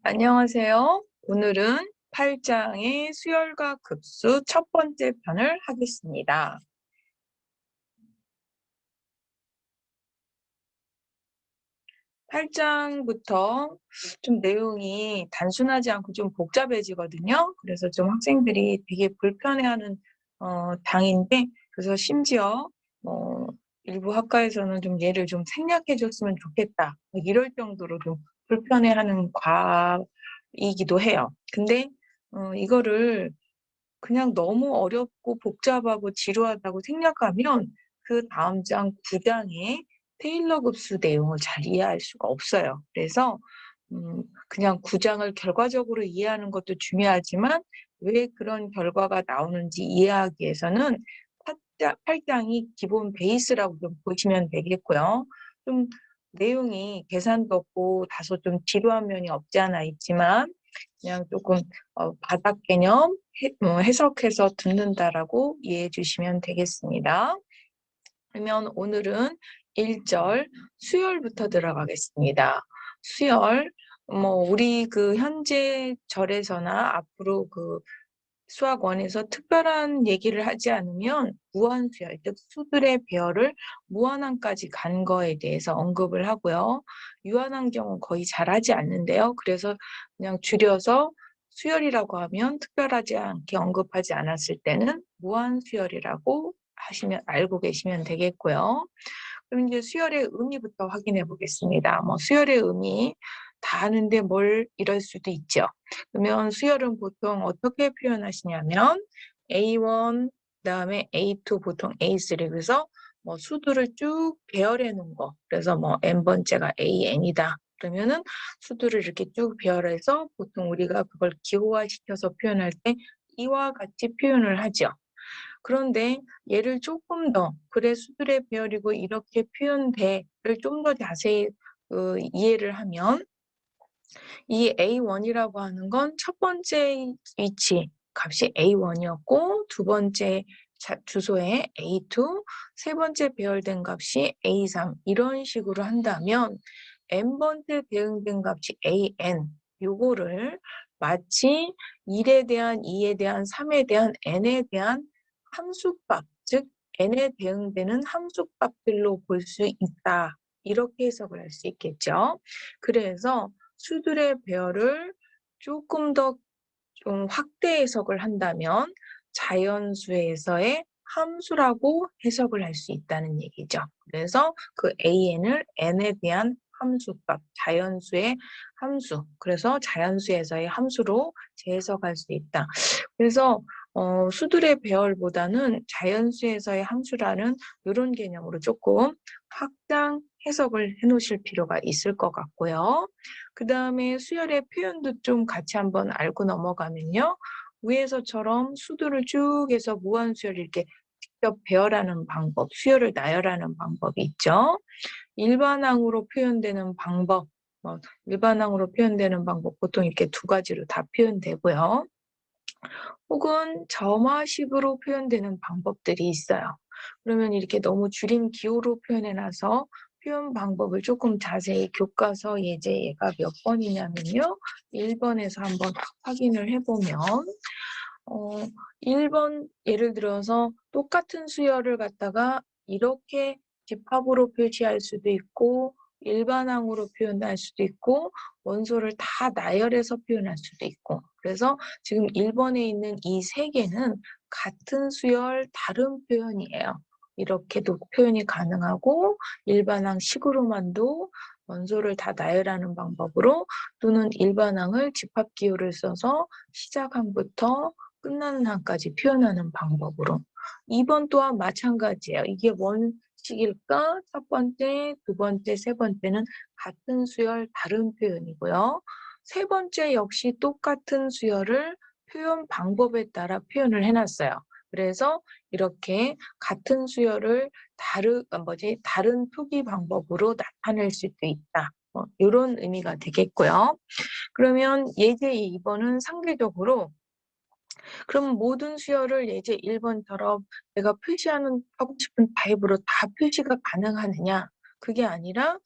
안녕하세요. 오늘은 8장의 수열과 급수 첫 번째 편을 하겠습니다. 8장부터 좀 내용이 단순하지 않고 좀 복잡해지거든요. 그래서 좀 학생들이 되게 불편해하는 장인데, 그래서 심지어 일부 학과에서는 좀 얘를 좀 생략해 줬으면 좋겠다, 이럴 정도로 좀 불편해하는 과이기도 해요. 근데 이거를 그냥 너무 어렵고 복잡하고 지루하다고 생각하면 그 다음 장 9장의 테일러 급수 내용을 잘 이해할 수가 없어요. 그래서 그냥 9장을 결과적으로 이해하는 것도 중요하지만 왜 그런 결과가 나오는지 이해하기 위해서는 8장이 기본 베이스라고 좀 보시면 되겠고요. 좀 내용이 계산도 없고 다소 좀 지루한 면이 없지 않아 있지만 그냥 조금 바닥 개념 해석해서 듣는다라고 이해해 주시면 되겠습니다. 그러면 오늘은 1절 수열부터 들어가겠습니다. 수열, 우리 그 현재 절에서나 앞으로 그 수학원에서 특별한 얘기를 하지 않으면 무한수열, 즉 수들의 배열을 무한항까지 간 거에 대해서 언급을 하고요. 유한한 경우 거의 잘하지 않는데요. 그래서 그냥 줄여서 수열이라고 하면 특별하지 않게 언급하지 않았을 때는 무한수열이라고 하시면 알고 계시면 되겠고요. 그럼 이제 수열의 의미부터 확인해 보겠습니다. 수열의 의미 다 아는데 뭘 이럴 수도 있죠. 그러면 수열은 보통 어떻게 표현하시냐면 A1, 그다음에 A2, 보통 A3, 그래서 수두를 쭉 배열해 놓은 거. 그래서 n번째가 AN이다. 그러면은 수두를 이렇게 쭉 배열해서 보통 우리가 그걸 기호화시켜서 표현할 때 이와 같이 표현을 하죠. 그런데 얘를 조금 더 그래 수들의 배열이고 이렇게 표현돼를 좀 더 자세히 이해를 하면 이 A1이라고 하는 건 첫 번째 위치 값이 A1이었고 두 번째 주소에 A2, 세 번째 배열된 값이 A3 이런 식으로 한다면 n번째 대응된 값이 AN 요거를 마치 1에 대한 2에 대한 3에 대한 n에 대한 함수값, 즉 n에 대응되는 함수값들로 볼 수 있다. 이렇게 해석을 할 수 있겠죠. 그래서 수들의 배열을 조금 더 좀 확대 해석을 한다면 자연수에서의 함수라고 해석을 할 수 있다는 얘기죠. 그래서 그 AN을 n에 대한 함수값, 자연수의 함수, 그래서 자연수에서의 함수로 재해석할 수 있다. 그래서 수들의 배열보다는 자연수에서의 함수라는 이런 개념으로 조금 확장 해석을 해놓으실 필요가 있을 것 같고요. 그 다음에 수열의 표현도 좀 같이 한번 알고 넘어가면요. 위에서처럼 수두를 쭉 해서 무한수열 이렇게 직접 배열하는 방법, 수열을 나열하는 방법이 있죠. 일반항으로 표현되는 방법, 일반항으로 표현되는 방법 보통 이렇게 두 가지로 다 표현되고요. 혹은 점화식으로 표현되는 방법들이 있어요. 그러면 이렇게 너무 줄임 기호로 표현해놔서 표현 방법을 조금 자세히 교과서 예제 얘가 몇 번이냐면요. 1번에서 한번 확인을 해보면 1번 예를 들어서 똑같은 수열을 갖다가 이렇게 집합으로 표시할 수도 있고 일반항으로 표현할 수도 있고 원소를 다 나열해서 표현할 수도 있고 그래서 지금 1번에 있는 이 세 개는 같은 수열 다른 표현이에요. 이렇게도 표현이 가능하고 일반항식으로만도 원소를 다 나열하는 방법으로 또는 일반항을 집합기호를 써서 시작항부터 끝나는 항까지 표현하는 방법으로 2번 또한 마찬가지예요. 이게 원식일까? 첫 번째, 두 번째, 세 번째는 같은 수열 다른 표현이고요. 세 번째 역시 똑같은 수열을 표현 방법에 따라 표현을 해놨어요. 그래서 이렇게 같은 수열을 다른 표기 방법으로 나타낼 수도 있다. 이런 의미가 되겠고요. 그러면 예제 2번은 상대적으로 그럼 모든 수열을 예제 1번처럼 내가 하고 싶은 타입으로 다 표시가 가능하느냐? 그게 아니라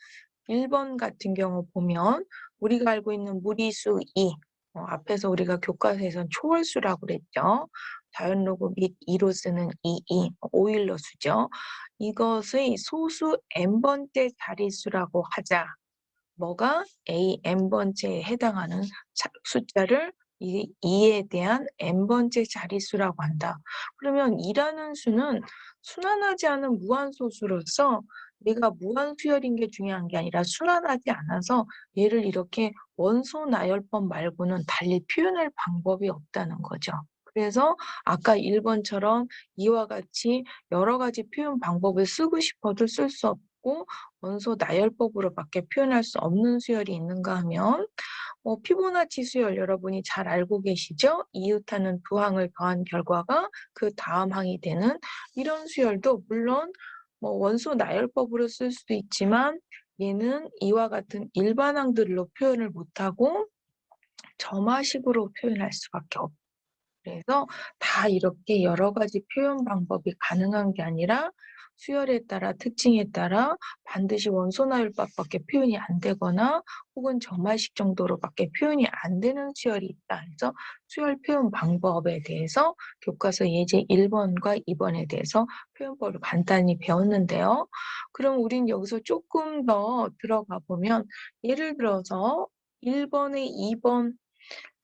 1번 같은 경우 보면 우리가 알고 있는 무리수 2, 앞에서 우리가 교과서에선 초월수라고 그랬죠. 자연로급 및 2로 쓰는 2, 오일러 수죠. 이것의 소수 n번째 자릿수라고 하자. 뭐가 n번째에 해당하는 숫자를 이 2에 대한 n번째 자릿수라고 한다. 그러면 2라는 수는 순환하지 않은 무한소수로서 얘가 무한수열인 게 중요한 게 아니라 순환하지 않아서 얘를 이렇게 원소 나열법 말고는 달리 표현할 방법이 없다는 거죠. 그래서 아까 1번처럼 이와 같이 여러 가지 표현 방법을 쓰고 싶어도 쓸 수 없고 원소 나열법으로밖에 표현할 수 없는 수열이 있는가 하면 피보나치 수열 여러분이 잘 알고 계시죠? 이웃하는 두 항을 더한 결과가 그 다음 항이 되는 이런 수열도 물론 원소 나열법으로 쓸 수도 있지만 얘는 이와 같은 일반항들로 표현을 못하고 점화식으로 표현할 수밖에 없어요. 그래서 다 이렇게 여러 가지 표현 방법이 가능한 게 아니라 수열에 따라 특징에 따라 반드시 원소나열법밖에 표현이 안 되거나 혹은 점화식 정도로밖에 표현이 안 되는 수열이 있다. 그래서 수열 표현 방법에 대해서 교과서 예제 1번과 2번에 대해서 표현법을 간단히 배웠는데요. 그럼 우린 여기서 조금 더 들어가 보면 예를 들어서 1번에 2번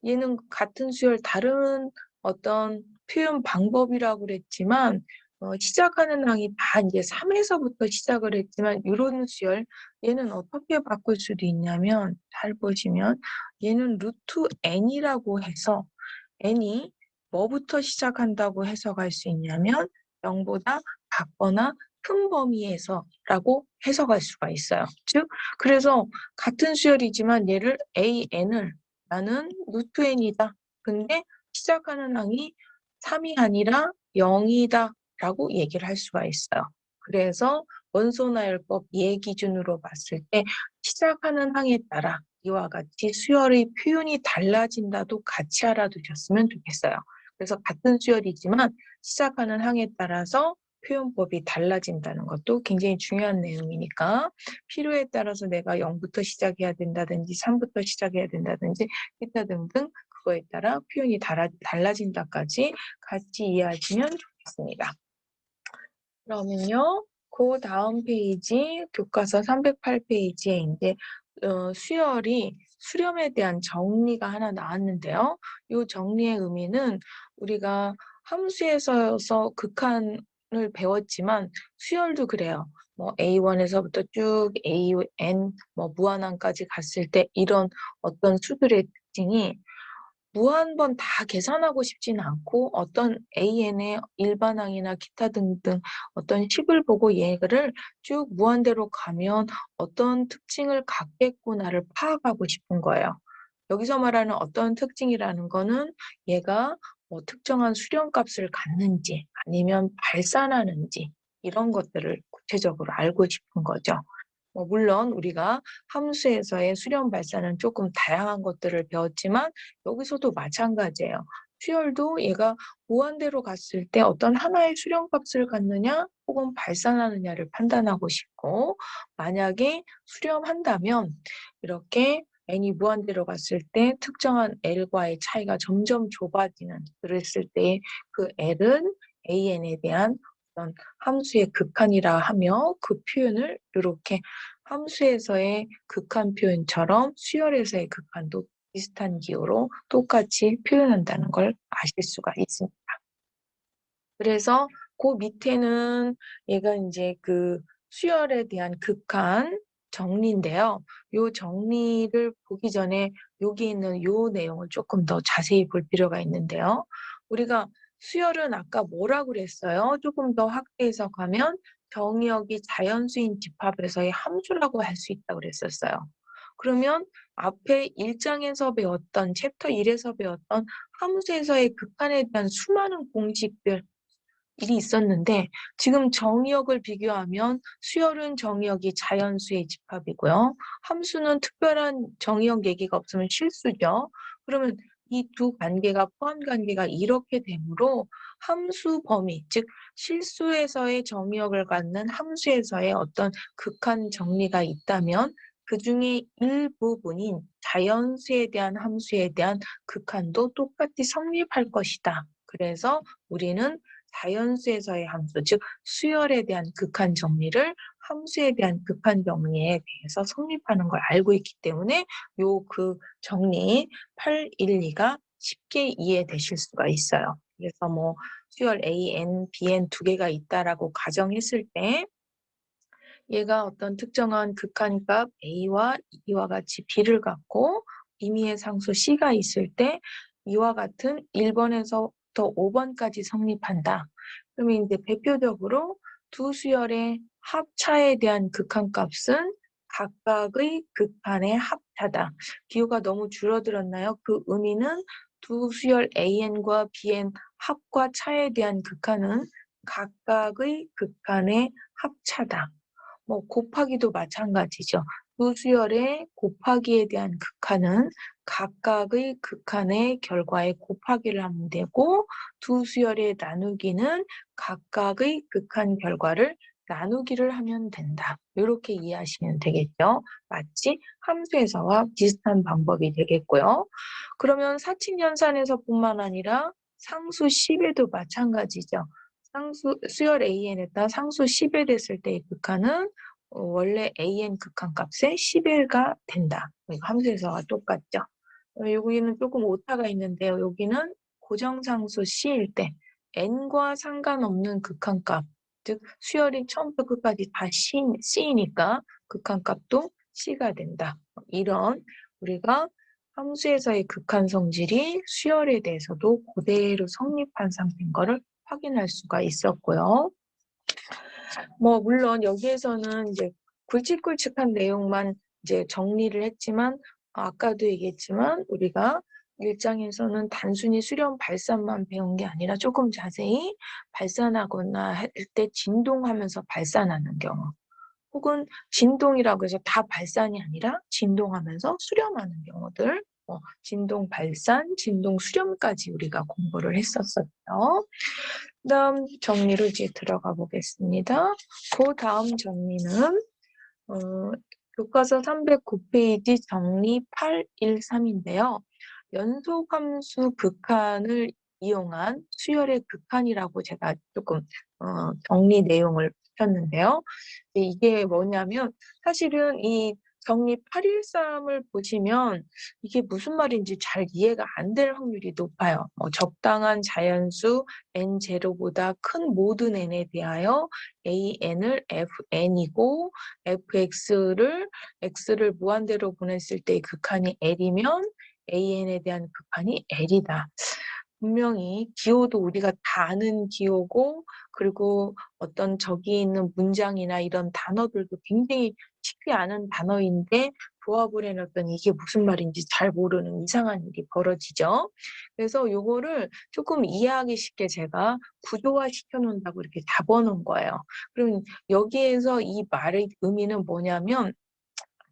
얘는 같은 수열 다른 어떤 표현 방법이라고 그랬지만 시작하는 항이 다 이제 3에서부터 시작을 했지만 요런 수열 얘는 어떻게 바꿀 수도 있냐면 잘 보시면 얘는 루트 n이라고 해서 n이 뭐부터 시작한다고 해석할 수 있냐면 0보다 작거나 큰 범위에서라고 해석할 수가 있어요. 즉 그래서 같은 수열이지만 얘를 an을 나는 루트 n이다. 근데 시작하는 항이 3이 아니라 0이다 라고 얘기를 할 수가 있어요. 그래서 원소나열법 예 기준으로 봤을 때 시작하는 항에 따라 이와 같이 수열의 표현이 달라진다도 같이 알아두셨으면 좋겠어요. 그래서 같은 수열이지만 시작하는 항에 따라서 표현법이 달라진다는 것도 굉장히 중요한 내용이니까 필요에 따라서 내가 0부터 시작해야 된다든지 3부터 시작해야 된다든지 기타 등등 그거에 따라 표현이 달라진다까지 같이 이해하시면 좋겠습니다. 그러면요. 그 다음 페이지 교과서 308페이지에 이제 수열이 수렴에 대한 정리가 하나 나왔는데요. 이 정리의 의미는 우리가 함수에서 극한을 배웠지만 수열도 그래요. A1에서부터 쭉 AN 무한항까지 갔을 때 이런 어떤 수들의 특징이 무한번 다 계산하고 싶지는 않고 어떤 AN의 일반항이나 기타 등등 어떤 식을 보고 얘를 쭉 무한대로 가면 어떤 특징을 갖겠구나를 파악하고 싶은 거예요. 여기서 말하는 어떤 특징이라는 거는 얘가 특정한 수렴값을 갖는지 아니면 발산하는지 이런 것들을 구체적으로 알고 싶은 거죠. 물론 우리가 함수에서의 수렴 발산은 조금 다양한 것들을 배웠지만 여기서도 마찬가지예요. 수열도 얘가 무한대로 갔을 때 어떤 하나의 수렴값을 갖느냐 혹은 발산하느냐를 판단하고 싶고 만약에 수렴한다면 이렇게 n이 무한대로 갔을 때 특정한 l과의 차이가 점점 좁아지는 그랬을 때 그 l은 an에 대한 어떤 함수의 극한이라 하며 그 표현을 이렇게 함수에서의 극한 표현처럼 수열에서의 극한도 비슷한 기호로 똑같이 표현한다는 걸 아실 수가 있습니다. 그래서 그 밑에는 얘가 이제 그 수열에 대한 극한 정리인데요. 요 정리를 보기 전에 여기 있는 요 내용을 조금 더 자세히 볼 필요가 있는데요. 우리가 수열은 아까 뭐라고 그랬어요? 조금 더 확대해서 가면 정의역이 자연수인 집합에서의 함수라고 할 수 있다고 그랬었어요. 그러면 앞에 1장에서 배웠던 챕터 1에서 배웠던 함수에서의 극한에 대한 수많은 공식들 일이 있었는데 지금 정의역을 비교하면 수열은 정의역이 자연수의 집합이고요. 함수는 특별한 정의역 얘기가 없으면 실수죠. 그러면 이 두 관계가 포함 관계가 이렇게 되므로 함수 범위, 즉 실수에서의 정의역을 갖는 함수에서의 어떤 극한 정리가 있다면 그중에 일부분인 자연수에 대한 함수에 대한 극한도 똑같이 성립할 것이다. 그래서 우리는 자연수에서의 함수, 즉 수열에 대한 극한 정리를 함수에 대한 극한 정리에 대해서 성립하는 걸 알고 있기 때문에 요 그 정리 812가 쉽게 이해되실 수가 있어요. 그래서 뭐 수열 A, N, B, N 두 개가 있다라고 가정했을 때 얘가 어떤 특정한 극한값 A와 E와 같이 B를 갖고 임의의 상수 C가 있을 때 이와 같은 1번에서부터 5번까지 성립한다. 그러면 이제 대표적으로 두 수열의 합차에 대한 극한값은 각각의 극한의 합차다. 기호가 너무 줄어들었나요? 그 의미는 두 수열 AN과 BN 합과 차에 대한 극한은 각각의 극한의 합차다. 뭐 곱하기도 마찬가지죠. 두 수열의 곱하기에 대한 극한은 각각의 극한의 결과에 곱하기를 하면 되고 두 수열의 나누기는 각각의 극한 결과를 나누기를 하면 된다. 이렇게 이해하시면 되겠죠. 마치 함수에서와 비슷한 방법이 되겠고요. 그러면 사칙연산에서뿐만 아니라 상수 10에도 마찬가지죠. 수열 AN에다 상수 10에 됐을 때의 극한은 원래 AN 극한값의 10일가 된다. 이거 함수에서와 똑같죠. 여기는 조금 오타가 있는데요. 여기는 고정상수 C일 때 N과 상관없는 극한값, 즉 수열이 처음부터 끝까지 다 C니까 극한값도 C가 된다. 이런 우리가 함수에서의 극한 성질이 수열에 대해서도 그대로 성립한 상태인 거를 확인할 수가 있었고요. 뭐 물론 여기에서는 이제 굵직굵직한 내용만 이제 정리를 했지만 아까도 얘기했지만 우리가 1장에서는 단순히 수렴 발산만 배운 게 아니라 조금 자세히 발산하거나 할 때 진동하면서 발산하는 경우 혹은 진동이라고 해서 다 발산이 아니라 진동하면서 수렴하는 경우들 진동 발산, 진동 수렴까지 우리가 공부를 했었어요. 그다음 정리로 이제 들어가 보겠습니다. 그 다음 정리는 교과서 309페이지 정리 813인데요. 연속함수 극한을 이용한 수열의 극한이라고 제가 조금 정리 내용을 붙였는데요. 이게 뭐냐면 사실은 이 정리 813을 보시면 이게 무슨 말인지 잘 이해가 안 될 확률이 높아요. 적당한 자연수 n0보다 큰 모든 n에 대하여 an을 fn이고 x를 무한대로 보냈을 때의 극한이 l이면 an에 대한 극한이 l이다. 분명히 기호도 우리가 다 아는 기호고 그리고 어떤 저기 있는 문장이나 이런 단어들도 굉장히 쉽지 않은 단어인데 조합을 해놨더니 이게 무슨 말인지 잘 모르는 이상한 일이 벌어지죠. 그래서 요거를 조금 이해하기 쉽게 제가 구조화 시켜놓는다고 이렇게 잡아놓은 거예요. 그럼 여기에서 이 말의 의미는 뭐냐면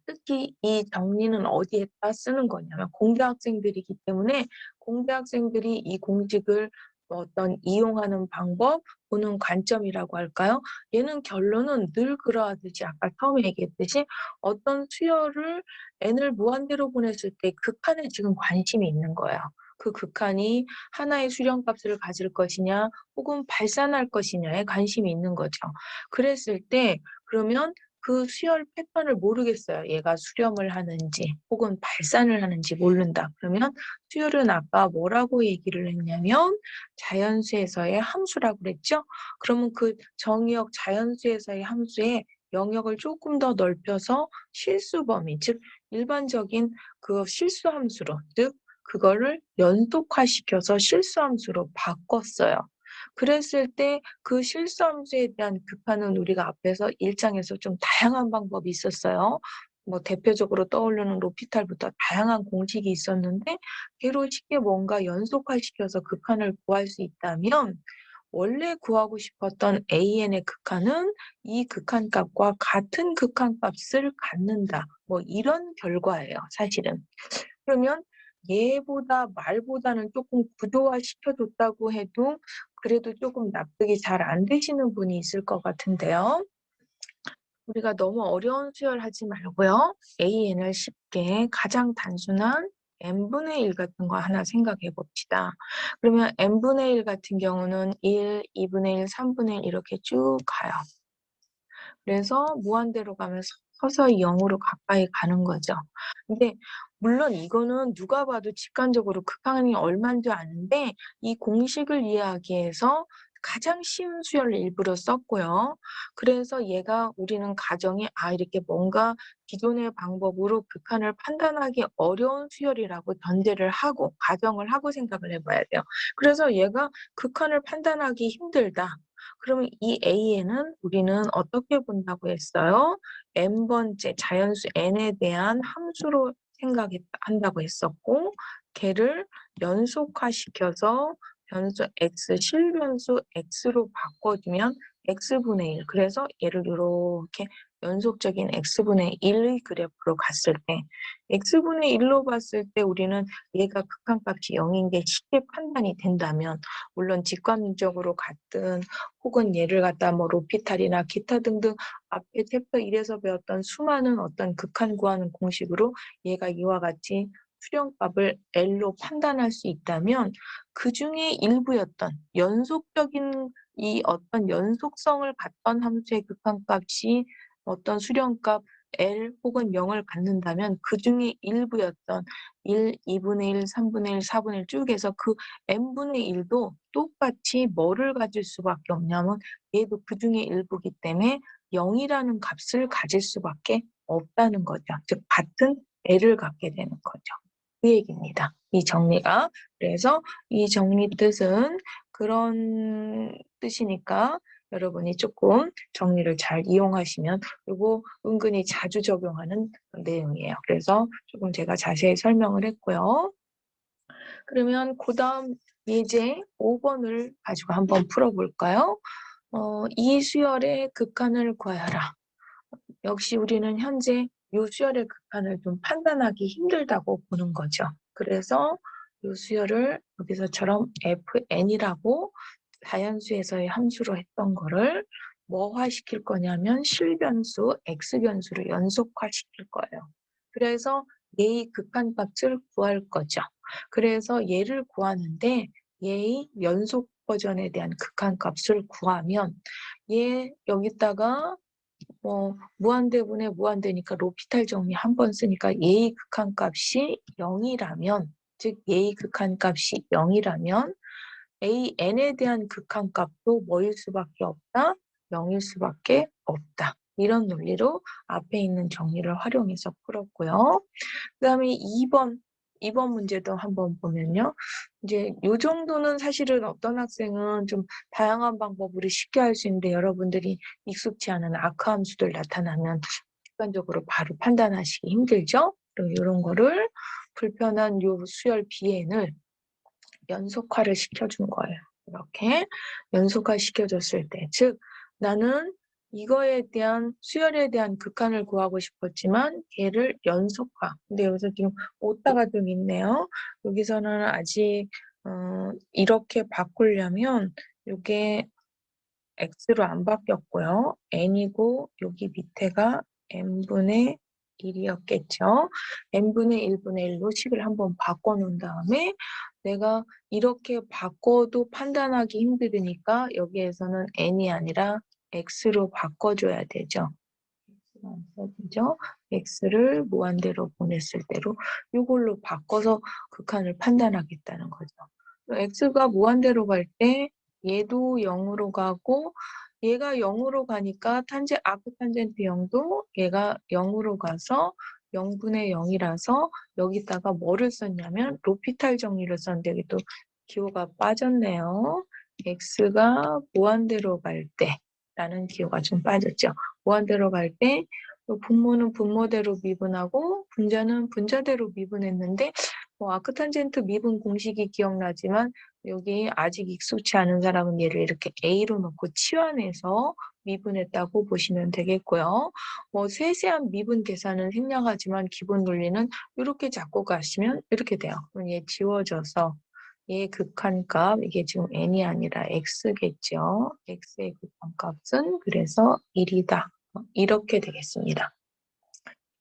특히 이 정리는 어디에다 쓰는 거냐면 공대 학생들이기 때문에 공대 학생들이 이 공식을 어떤 이용하는 방법, 보는 관점이라고 할까요? 얘는 결론은 늘 그러하듯이 아까 처음에 얘기했듯이 어떤 수열을 n을 무한대로 보냈을 때 극한에 지금 관심이 있는 거예요. 그 극한이 하나의 수렴값을 가질 것이냐 혹은 발산할 것이냐에 관심이 있는 거죠. 그랬을 때 그러면 그 수열 패턴을 모르겠어요. 얘가 수렴을 하는지 혹은 발산을 하는지 모른다. 그러면 수열은 아까 뭐라고 얘기를 했냐면 자연수에서의 함수라고 그랬죠. 그러면 그 정의역 자연수에서의 함수의 영역을 조금 더 넓혀서 실수 범위, 즉 일반적인 그 실수 함수로, 즉 그거를 연속화시켜서 실수 함수로 바꿨어요. 그랬을 때 그 실수함수에 대한 극한은 우리가 앞에서 1장에서 좀 다양한 방법이 있었어요. 뭐 대표적으로 떠오르는 로피탈부터 다양한 공식이 있었는데 걔로 쉽게 뭔가 연속화시켜서 극한을 구할 수 있다면 원래 구하고 싶었던 AN의 극한은 이 극한값과 같은 극한값을 갖는다. 뭐 이런 결과예요, 사실은. 그러면 얘보다 말보다는 조금 구조화 시켜줬다고 해도 그래도 조금 납득이 잘 안 되시는 분이 있을 것 같은데요. 우리가 너무 어려운 수열하지 말고요. AN을 쉽게 가장 단순한 n분의 1 같은 거 하나 생각해 봅시다. 그러면 n분의 1 같은 경우는 1, 2분의 1, 3분의 1 이렇게 쭉 가요. 그래서 무한대로 가면서 서서히 0으로 가까이 가는 거죠. 근데 물론 이거는 누가 봐도 직관적으로 극한이 얼마인 줄 아는데 이 공식을 이해하기 위해서 가장 쉬운 수열을 일부러 썼고요. 그래서 얘가 우리는 가정이 이렇게 뭔가 기존의 방법으로 극한을 판단하기 어려운 수열이라고 전제를 하고 가정을 하고 생각을 해 봐야 돼요. 그래서 얘가 극한을 판단하기 힘들다. 그러면 이 A에는 우리는 어떻게 본다고 했어요? n번째 자연수 n에 대한 함수로 한다고 했었고 걔를 연속화시켜서 변수 x, 실변수 x로 바꿔주면 x분의 1. 그래서 얘를 이렇게 연속적인 x분의 1의 그래프로 갔을 때 x분의 1로 봤을 때 우리는 얘가 극한값이 0인 게 쉽게 판단이 된다면 물론 직관적으로 갔든 혹은 얘를 갖다 뭐 로피탈이나 기타 등등 앞에 챕터 1에서 배웠던 수많은 어떤 극한 구하는 공식으로 얘가 이와 같이 수령값을 L로 판단할 수 있다면 그중에 일부였던 연속적인 이 어떤 연속성을 갖던 함수의 극한값이 어떤 수령값 L 혹은 0을 갖는다면 그중에 일부였던 1, 2분의 1, 3분의 1, 4분의 1 쭉 해서 그 n분의 1도 똑같이 뭐를 가질 수밖에 없냐면 얘도 그중에 일부기 때문에 0이라는 값을 가질 수밖에 없다는 거죠. 즉 같은 L을 갖게 되는 거죠. 그 얘기입니다. 이 정리가. 그래서 이 정리 뜻은 그런 뜻이니까 여러분이 조금 정리를 잘 이용하시면 이거 은근히 자주 적용하는 내용이에요. 그래서 조금 제가 자세히 설명을 했고요. 그러면 그다음 예제 5번을 가지고 한번 풀어볼까요? 이 수열의 극한을 구하여라. 역시 우리는 현재 이 수열의 극한을 좀 판단하기 힘들다고 보는 거죠. 그래서 이 수열을 여기서처럼 fn이라고 자연수에서의 함수로 했던 거를 뭐화시킬 거냐면 실변수 x변수로 연속화시킬 거예요. 그래서 얘의 극한값을 구할 거죠. 그래서 얘를 구하는데 얘의 연속 버전에 대한 극한값을 구하면 얘 여기다가 무한대분의 무한대니까 로피탈 정리 한 번 쓰니까 얘의 극한값이 0이라면 즉 얘의 극한값이 0이라면 AN에 대한 극한값도 뭐일 수밖에 없다? 0일 수밖에 없다. 이런 논리로 앞에 있는 정리를 활용해서 풀었고요. 그다음에 2번 문제도 한번 보면요. 이제 요 정도는 사실은 어떤 학생은 좀 다양한 방법으로 쉽게 할 수 있는데 여러분들이 익숙치 않은 아크 함수들 나타나면 객관적으로 바로 판단하시기 힘들죠? 그럼 이런 거를 불편한 요 수열 BN을 연속화를 시켜준 거예요. 이렇게 연속화 시켜줬을 때, 즉 나는 이거에 대한 수열에 대한 극한을 구하고 싶었지만 걔를 연속화. 근데 여기서 지금 오타가 좀 있네요. 여기서는 아직 이렇게 바꾸려면 이게 x로 안 바뀌었고요. n이고 여기 밑에가 n분의 1이었겠죠. n분의 1분의 1로 식을 한번 바꿔놓은 다음에 내가 이렇게 바꿔도 판단하기 힘들으니까 여기에서는 n이 아니라 x로 바꿔줘야 되죠. x가 안 써지죠? x를 무한대로 보냈을 때로 이걸로 바꿔서 극한을 판단하겠다는 거죠. x가 무한대로 갈 때 얘도 0으로 가고 얘가 0으로 가니까 아크탄젠트 0도 얘가 0으로 가서 0분의 0이라서 여기다가 뭐를 썼냐면 로피탈 정리를 썼는데 여기 또 기호가 빠졌네요. x가 무한대로 갈 때 라는 기호가 좀 빠졌죠. 무한대로 갈 때 분모는 분모대로 미분하고 분자는 분자대로 미분했는데 아크탄젠트 미분 공식이 기억나지만 여기 아직 익숙치 않은 사람은 얘를 이렇게 A로 놓고 치환해서 미분했다고 보시면 되겠고요. 세세한 미분 계산은 생략하지만 기본 논리는 이렇게 잡고 가시면 이렇게 돼요. 그럼 얘 지워져서 얘 극한값, 이게 지금 n이 아니라 x겠죠. x의 극한값은 그래서 1이다. 이렇게 되겠습니다.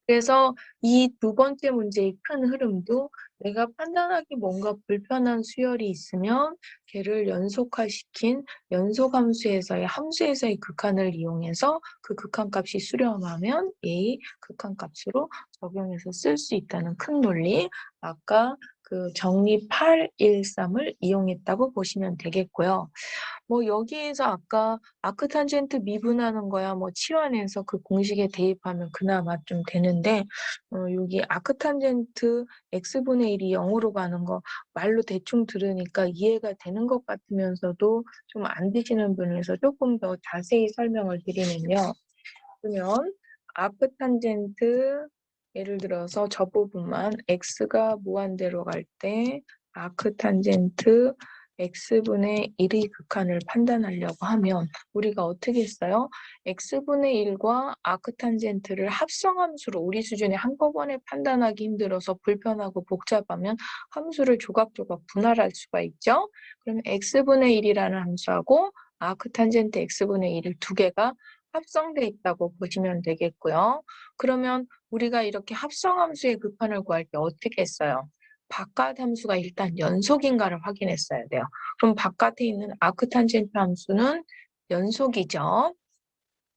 그래서 이 두 번째 문제의 큰 흐름도 내가 판단하기 뭔가 불편한 수열이 있으면 걔를 연속화시킨 연속함수에서의 함수에서의 극한을 이용해서 그 극한값이 수렴하면 A 극한값으로 적용해서 쓸 수 있다는 큰 논리, 아까 그 정리 813을 이용했다고 보시면 되겠고요. 뭐 여기에서 아까 아크탄젠트 미분하는 거야 뭐 치환해서 그 공식에 대입하면 그나마 좀 되는데 여기 아크탄젠트 x분의 1이 0으로 가는 거 말로 대충 들으니까 이해가 되는 것 같으면서도 좀 안 되시는 분에서 조금 더 자세히 설명을 드리면요. 그러면 아크탄젠트 예를 들어서 저 부분만 x가 무한대로 갈 때 아크탄젠트 x분의 1의 극한을 판단하려고 하면 우리가 어떻게 했어요? x분의 1과 아크탄젠트를 합성함수로 우리 수준에 한꺼번에 판단하기 힘들어서 불편하고 복잡하면 함수를 조각조각 분할할 수가 있죠. 그러면 x분의 1이라는 함수하고 아크탄젠트 x분의 1을 두 개가 합성돼 있다고 보시면 되겠고요. 그러면 우리가 이렇게 합성함수의 극한을 구할 때 어떻게 했어요? 바깥 함수가 일단 연속인가를 확인했어야 돼요. 그럼 바깥에 있는 아크탄젠트 함수는 연속이죠.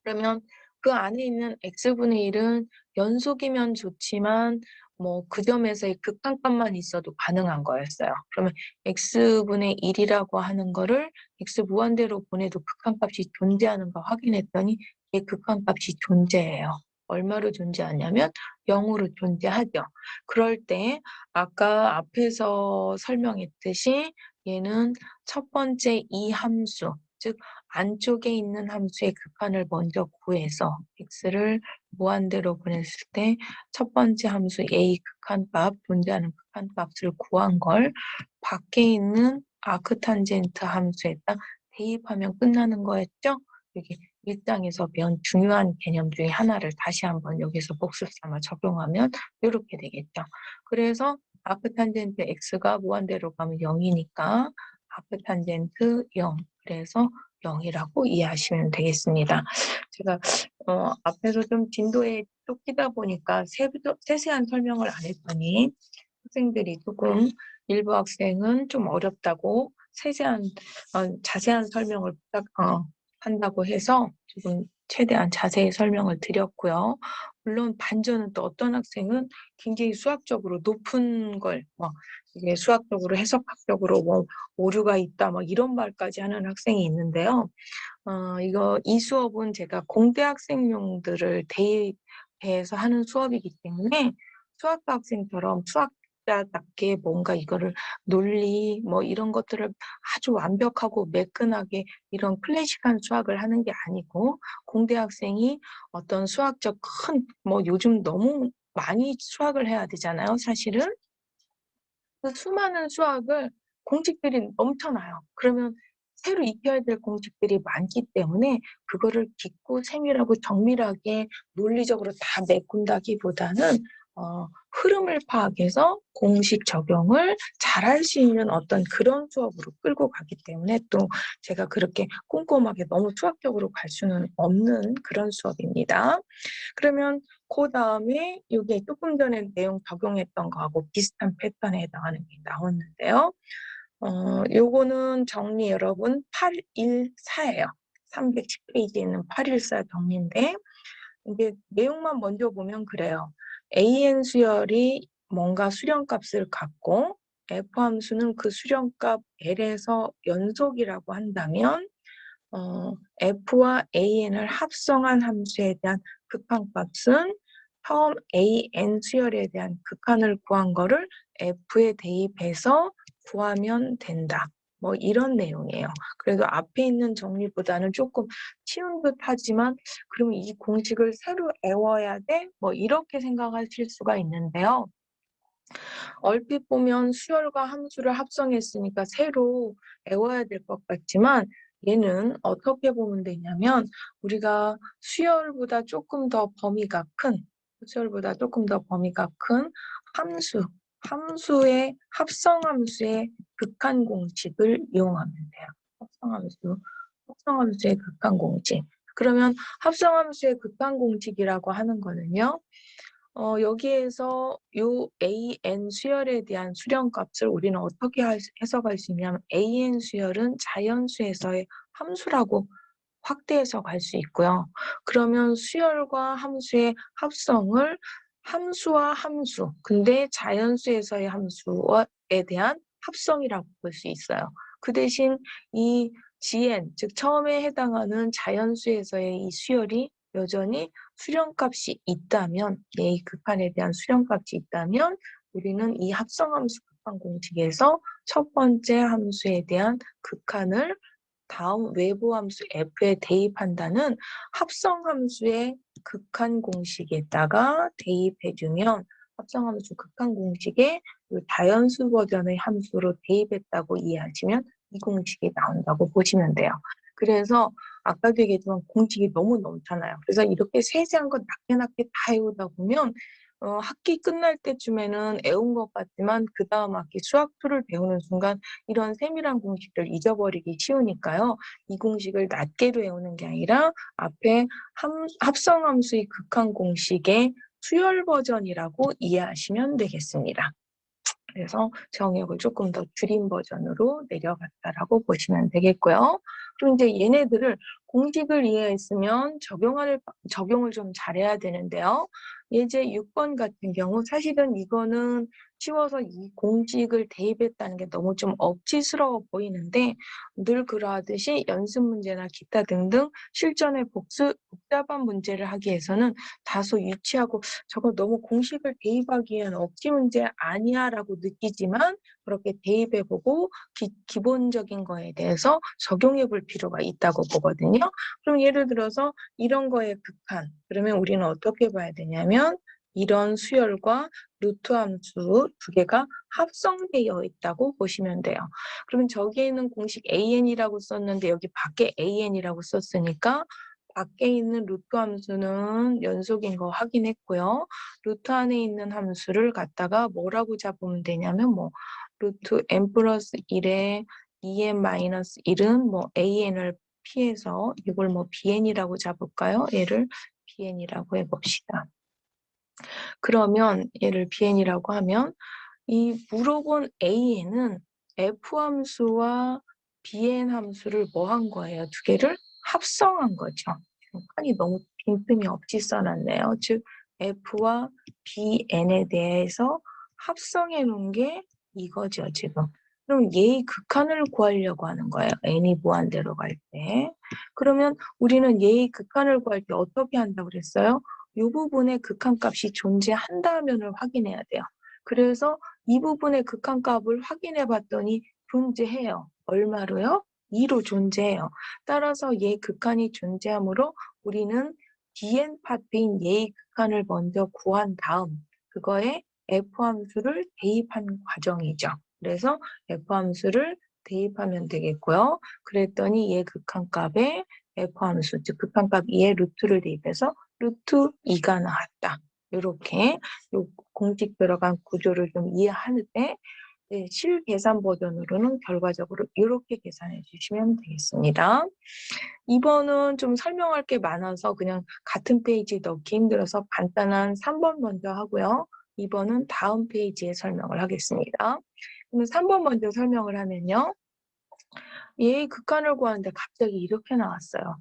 그러면 그 안에 있는 x분의 1은 연속이면 좋지만 뭐 그 점에서의 극한값만 있어도 가능한 거였어요. 그러면 x분의 1이라고 하는 거를 x 무한대로 보내도 극한값이 존재하는 거 확인했더니 이 극한값이 존재해요. 얼마로 존재하냐면 0으로 존재하죠. 그럴 때 아까 앞에서 설명했듯이 얘는 첫 번째 이 함수, 즉 안쪽에 있는 함수의 극한을 먼저 구해서 x를 무한대로 보냈을 때 첫 번째 함수 a 극한값, 존재하는 극한값을 구한 걸 밖에 있는 아크탄젠트 함수에다 대입하면 끝나는 거였죠? 여기 1장에서 배운 중요한 개념 중에 하나를 다시 한번 여기서 복습 삼아 적용하면 이렇게 되겠죠. 그래서 아크탄젠트 x가 무한대로 가면 0이니까 아크탄젠트 0. 그래서 0이라고 이해하시면 되겠습니다. 제가 앞에서 좀 진도에 쫓기다 보니까 세세한 설명을 안 했더니 학생들이 조금 일부 학생은 좀 어렵다고 세세한 자세한 설명을 한다고 해서 지금 최대한 자세히 설명을 드렸고요. 물론 반전은 또 어떤 학생은 굉장히 수학적으로 높은 걸 이게 수학적으로 해석학적으로 뭐 오류가 있다 막 이런 말까지 하는 학생이 있는데요. 이 수업은 제가 공대 학생용들을 대입해서 하는 수업이기 때문에 수학과 학생처럼 수학자답게 뭔가 이거를 논리 뭐 이런 것들을 아주 완벽하고 매끈하게 이런 클래식한 수학을 하는 게 아니고 공대 학생이 어떤 수학적 뭐 요즘 너무 많이 수학을 해야 되잖아요, 사실은. 그 수많은 수학을 공식들이 넘쳐나요. 그러면 새로 익혀야 될 공식들이 많기 때문에 그거를 깊고 세밀하고 정밀하게 논리적으로 다 메꾼다기보다는 흐름을 파악해서 공식 적용을 잘할 수 있는 어떤 그런 수업으로 끌고 가기 때문에 또 제가 그렇게 꼼꼼하게 너무 수학적으로 갈 수는 없는 그런 수업입니다. 그러면 그 다음에 이게 조금 전에 내용 적용했던 거하고 비슷한 패턴에 해당하는 게 나왔는데요. 요거는 정리 여러분 814예요. 310페이지에 있는 814 정리인데 이게 내용만 먼저 보면 그래요. AN 수열이 뭔가 수렴값을 갖고 F 함수는 그 수렴값 L에서 연속이라고 한다면 F와 AN을 합성한 함수에 대한 극한값은 처음 AN 수열에 대한 극한을 구한 거를 F에 대입해서 구하면 된다. 뭐 이런 내용이에요. 그래도 앞에 있는 정리보다는 조금 쉬운 듯 하지만 그러면 이 공식을 새로 외워야 돼? 뭐 이렇게 생각하실 수가 있는데요. 얼핏 보면 수열과 함수를 합성했으니까 새로 외워야 될 것 같지만 얘는 어떻게 보면 되냐면 우리가 수열보다 조금 더 범위가 큰 함수의 합성함수의 극한 공식을 이용하면 돼요. 합성함수의 극한 공식. 그러면 합성함수의 극한공식이라고 하는 거는요. 여기에서 요 AN 수열에 대한 수렴값을 우리는 어떻게 해석할 수 있냐면 AN 수열은 자연수에서의 함수라고 확대 해석할 수 있고요. 그러면 수열과 함수의 합성을 함수와 함수, 근데 자연수에서의 함수에 대한 합성이라고 볼 수 있어요. 그 대신 이 GN, 즉 처음에 해당하는 자연수에서의 이 수열이 여전히 수렴값이 있다면, 얘의 극한에 대한 수렴값이 있다면 우리는 이 합성함수 극한 공식에서 첫 번째 함수에 대한 극한을 다음 외부 함수 f에 대입한다는 합성함수의 극한 공식에다가 대입해주면 합성함수 극한 공식에 다연수 버전의 함수로 대입했다고 이해하시면 이 공식이 나온다고 보시면 돼요. 그래서 아까도 얘기했지만 공식이 너무 많잖아요. 그래서 이렇게 세세한 거 낮게 다 외우다 보면 학기 끝날 때쯤에는 애운 것 같지만 그 다음 학기 수학2를 배우는 순간 이런 세밀한 공식들 잊어버리기 쉬우니까요. 이 공식을 낮게도 외우는 게 아니라 앞에 합성함수의 극한 공식의 수열 버전이라고 이해하시면 되겠습니다. 그래서 정역을 조금 더 줄인 버전으로 내려갔다라고 보시면 되겠고요. 그럼 이제 얘네들을 공식을 이해했으면 적용을 좀 잘해야 되는데요. 예제 6번 같은 경우 사실은 이거는 쉬워서 이 공식을 대입했다는 게 너무 좀 억지스러워 보이는데 늘 그러하듯이 연습 문제나 기타 등등 실전의 복잡한 문제를 하기 위해서는 다소 유치하고 저거 너무 공식을 대입하기 위한 억지 문제 아니야 라고 느끼지만 그렇게 대입해보고 기본적인 거에 대해서 적용해볼 필요가 있다고 보거든요. 그럼 예를 들어서 이런 거의 극한, 그러면 우리는 어떻게 봐야 되냐면 이런 수열과 루트 함수 두 개가 합성되어 있다고 보시면 돼요. 그러면 저기에 있는 공식 AN이라고 썼는데 여기 밖에 AN이라고 썼으니까 밖에 있는 루트 함수는 연속인 거 확인했고요. 루트 안에 있는 함수를 갖다가 뭐라고 잡으면 되냐면 뭐 루트 n 플러스 1에 2n 마이너스 1은 뭐 an을 피해서 이걸 뭐 bn이라고 잡을까요? 얘를 bn이라고 해봅시다. 그러면 얘를 bn이라고 하면 이 물어본 an은 f 함수와 bn 함수를 뭐 한 거예요? 두 개를 합성한 거죠. 칸이 너무 빈틈이 없이 써놨네요. 즉 f와 bn에 대해서 합성해 놓은 게 이거죠, 지금. 그럼 얘의 극한을 구하려고 하는 거예요. n이 무한대로 갈 때. 그러면 우리는 얘의 극한을 구할 때 어떻게 한다고 그랬어요? 이 부분에 극한값이 존재한다면을 확인해야 돼요. 그래서 이 부분의 극한값을 확인해 봤더니 존재해요. 얼마로요? 2로 존재해요. 따라서 얘 극한이 존재하므로 우리는 dn 파트인 얘의 극한을 먼저 구한 다음 그거에 f 함수를 대입한 과정이죠. 그래서 f 함수를 대입하면 되겠고요. 그랬더니 얘 극한값에 f 함수, 즉 극한값 2의 루트를 대입해서 루트 2가 나왔다. 이렇게 요 공식 들어간 구조를 좀 이해하는데 네, 실계산 버전으로는 결과적으로 이렇게 계산해 주시면 되겠습니다. 2번은 좀 설명할 게 많아서 그냥 같은 페이지에 넣기 힘들어서 간단한 3번 먼저 하고요. 2번은 다음 페이지에 설명을 하겠습니다. 그러면 3번 먼저 설명을 하면요. 얘의 극한을 구하는데 갑자기 이렇게 나왔어요.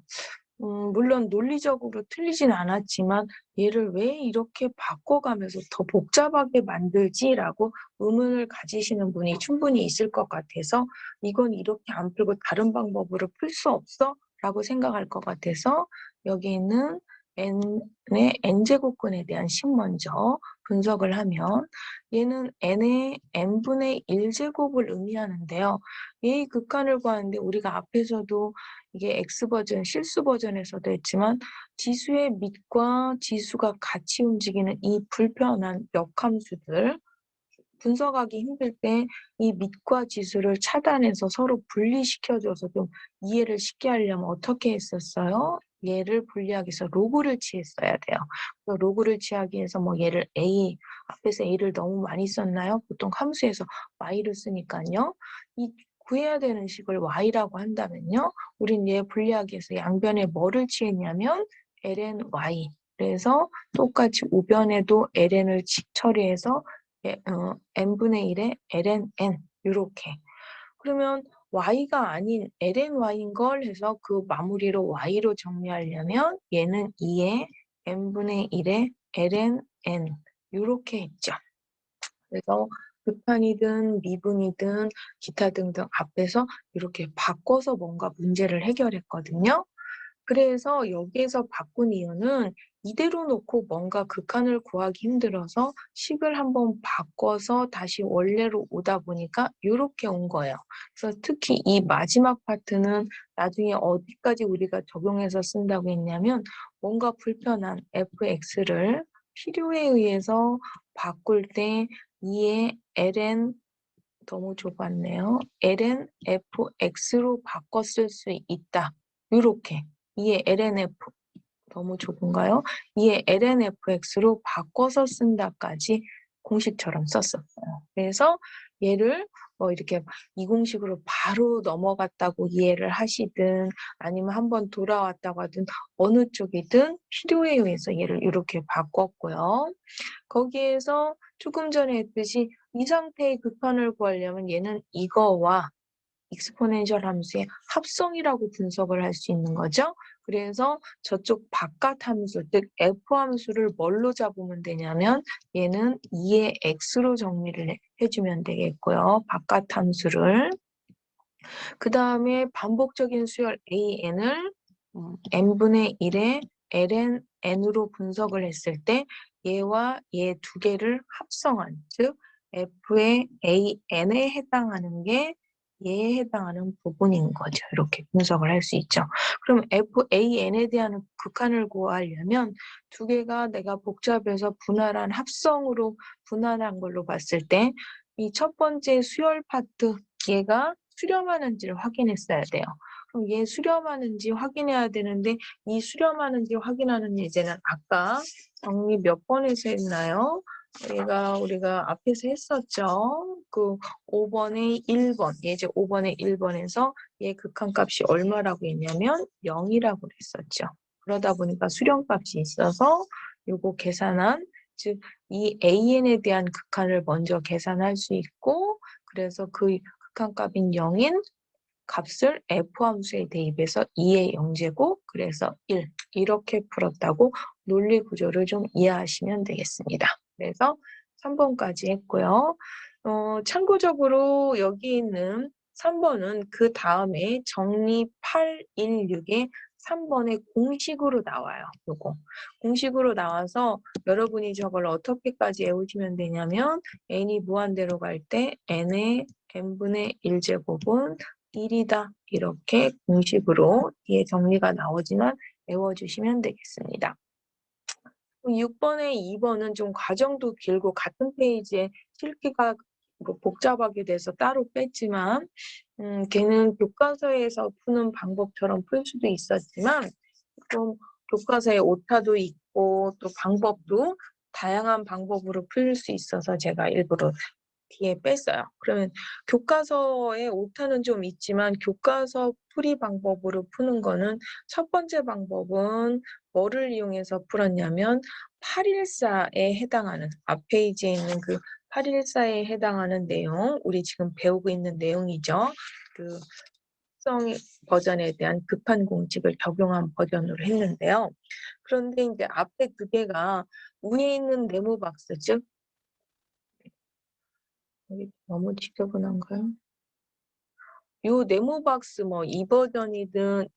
물론 논리적으로 틀리진 않았지만 얘를 왜 이렇게 바꿔가면서 더 복잡하게 만들지라고 의문을 가지시는 분이 충분히 있을 것 같아서 이건 이렇게 안 풀고 다른 방법으로 풀 수 없어? 라고 생각할 것 같아서 여기 있는 n의 n제곱근에 대한 식 먼저 분석을 하면 얘는 n의 n분의 1제곱을 의미하는데요. 얘의 극한을 구하는데 우리가 앞에서도 이게 X 버전, 실수 버전에서도 했지만 지수의 밑과 지수가 같이 움직이는 이 불편한 역함수들 분석하기 힘들 때 이 밑과 지수를 차단해서 서로 분리시켜줘서 좀 이해를 쉽게 하려면 어떻게 했었어요? 얘를 분리하기 위해서 로그를 취했어야 돼요. 로그를 취하기 위해서 뭐 얘를 A, 앞에서 A를 너무 많이 썼나요? 보통 함수에서 Y를 쓰니까요. 이 구해야 되는 식을 y라고 한다면요. 우린 얘 분리하기 위해서 양변에 뭐를 취했냐면 lny. 그래서 똑같이 우변에도 ln을 처리해서 n분의 1에 ln n 이렇게. 그러면 y가 아닌 lny인 걸 해서 그 마무리로 y로 정리하려면 얘는 2에 n분의 1에 ln n 이렇게 했죠. 그래서 극한이든 미분이든 기타 등등 앞에서 이렇게 바꿔서 뭔가 문제를 해결했거든요. 그래서 여기에서 바꾼 이유는 이대로 놓고 뭔가 극한을 구하기 힘들어서 식을 한번 바꿔서 다시 원래로 오다 보니까 이렇게 온 거예요. 그래서 특히 이 마지막 파트는 나중에 어디까지 우리가 적용해서 쓴다고 했냐면 뭔가 불편한 fx를 필요에 의해서 바꿀 때 2의 ln 너무 좁았네요. ln fx로 바꿔 쓸 수 있다. 이렇게 2의 lnf 너무 좁은가요? 2의 lnfx로 바꿔서 쓴다까지 공식처럼 썼었어요. 그래서 얘를 뭐 이렇게 이 공식으로 바로 넘어갔다고 이해를 하시든 아니면 한번 돌아왔다고 하든 어느 쪽이든 필요에 의해서 얘를 이렇게 바꿨고요. 거기에서 조금 전에 했듯이 이 상태의 극한을 구하려면 얘는 이거와 익스포넨셜 함수의 합성이라고 분석을 할 수 있는 거죠. 그래서 저쪽 바깥 함수, 즉 f 함수를 뭘로 잡으면 되냐면 얘는 2의 x로 정리를 해주면 되겠고요. 바깥 함수를. 그 다음에 반복적인 수열 an을 n분의 1의 ln n으로 분석을 했을 때 얘와 얘 두 개를 합성한, 즉 f의 an에 해당하는 게 얘에 해당하는 부분인 거죠. 이렇게 분석을 할 수 있죠. 그럼 fan에 대한 극한을 구하려면 두 개가 내가 복잡해서 분할한 합성으로 분할한 걸로 봤을 때 이 첫 번째 수열 파트 얘가 수렴하는지를 확인했어야 돼요. 그럼 얘 수렴하는지 확인해야 되는데 이 수렴하는지 확인하는 예제는 아까 정리 몇 번에서 했나요? 우리가 앞에서 했었죠. 그 5번에 1번, 예제 5번에 1번에서 얘 극한값이 얼마라고 했냐면 0이라고 그랬었죠. 그러다 보니까 수렴값이 있어서 요거 계산한, 즉 이 an에 대한 극한을 먼저 계산할 수 있고, 그래서 그 극한값인 0인 값을 f함수에 대입해서 2의 영제곱, 그래서 1 이렇게 풀었다고 논리 구조를 좀 이해하시면 되겠습니다. 그래서 3번까지 했고요. 참고적으로 여기 있는 3번은 그 다음에 정리 816에 3번의 공식으로 나와요. 요거 공식으로 나와서 여러분이 저걸 어떻게까지 외우시면 되냐면 n이 무한대로 갈 때 n의 n분의 1제곱은 1이다. 이렇게 공식으로 뒤에 정리가 나오지만 외워주시면 되겠습니다. 6번에 2번은 좀 과정도 길고 같은 페이지에 실기가 복잡하게 돼서 따로 뺐지만 걔는 교과서에서 푸는 방법처럼 풀 수도 있었지만 좀 교과서에 오타도 있고 또 방법도 다양한 방법으로 풀 수 있어서 제가 일부러 뒤에 뺐어요. 그러면 교과서에 오타는 좀 있지만 교과서 풀이 방법으로 푸는 거는 첫 번째 방법은 뭐를 이용해서 풀었냐면 814에 해당하는 앞 페이지에 있는 그 814에 해당하는 내용, 우리 지금 배우고 있는 내용이죠. 그 특성 버전에 대한 급한 공식을 적용한 버전으로 했는데요. 그런데 이제 앞에 두 개가 위에 있는 네모 박스, 즉 여기 너무 지저분한가요? 요 네모 박스 뭐 이 버전이든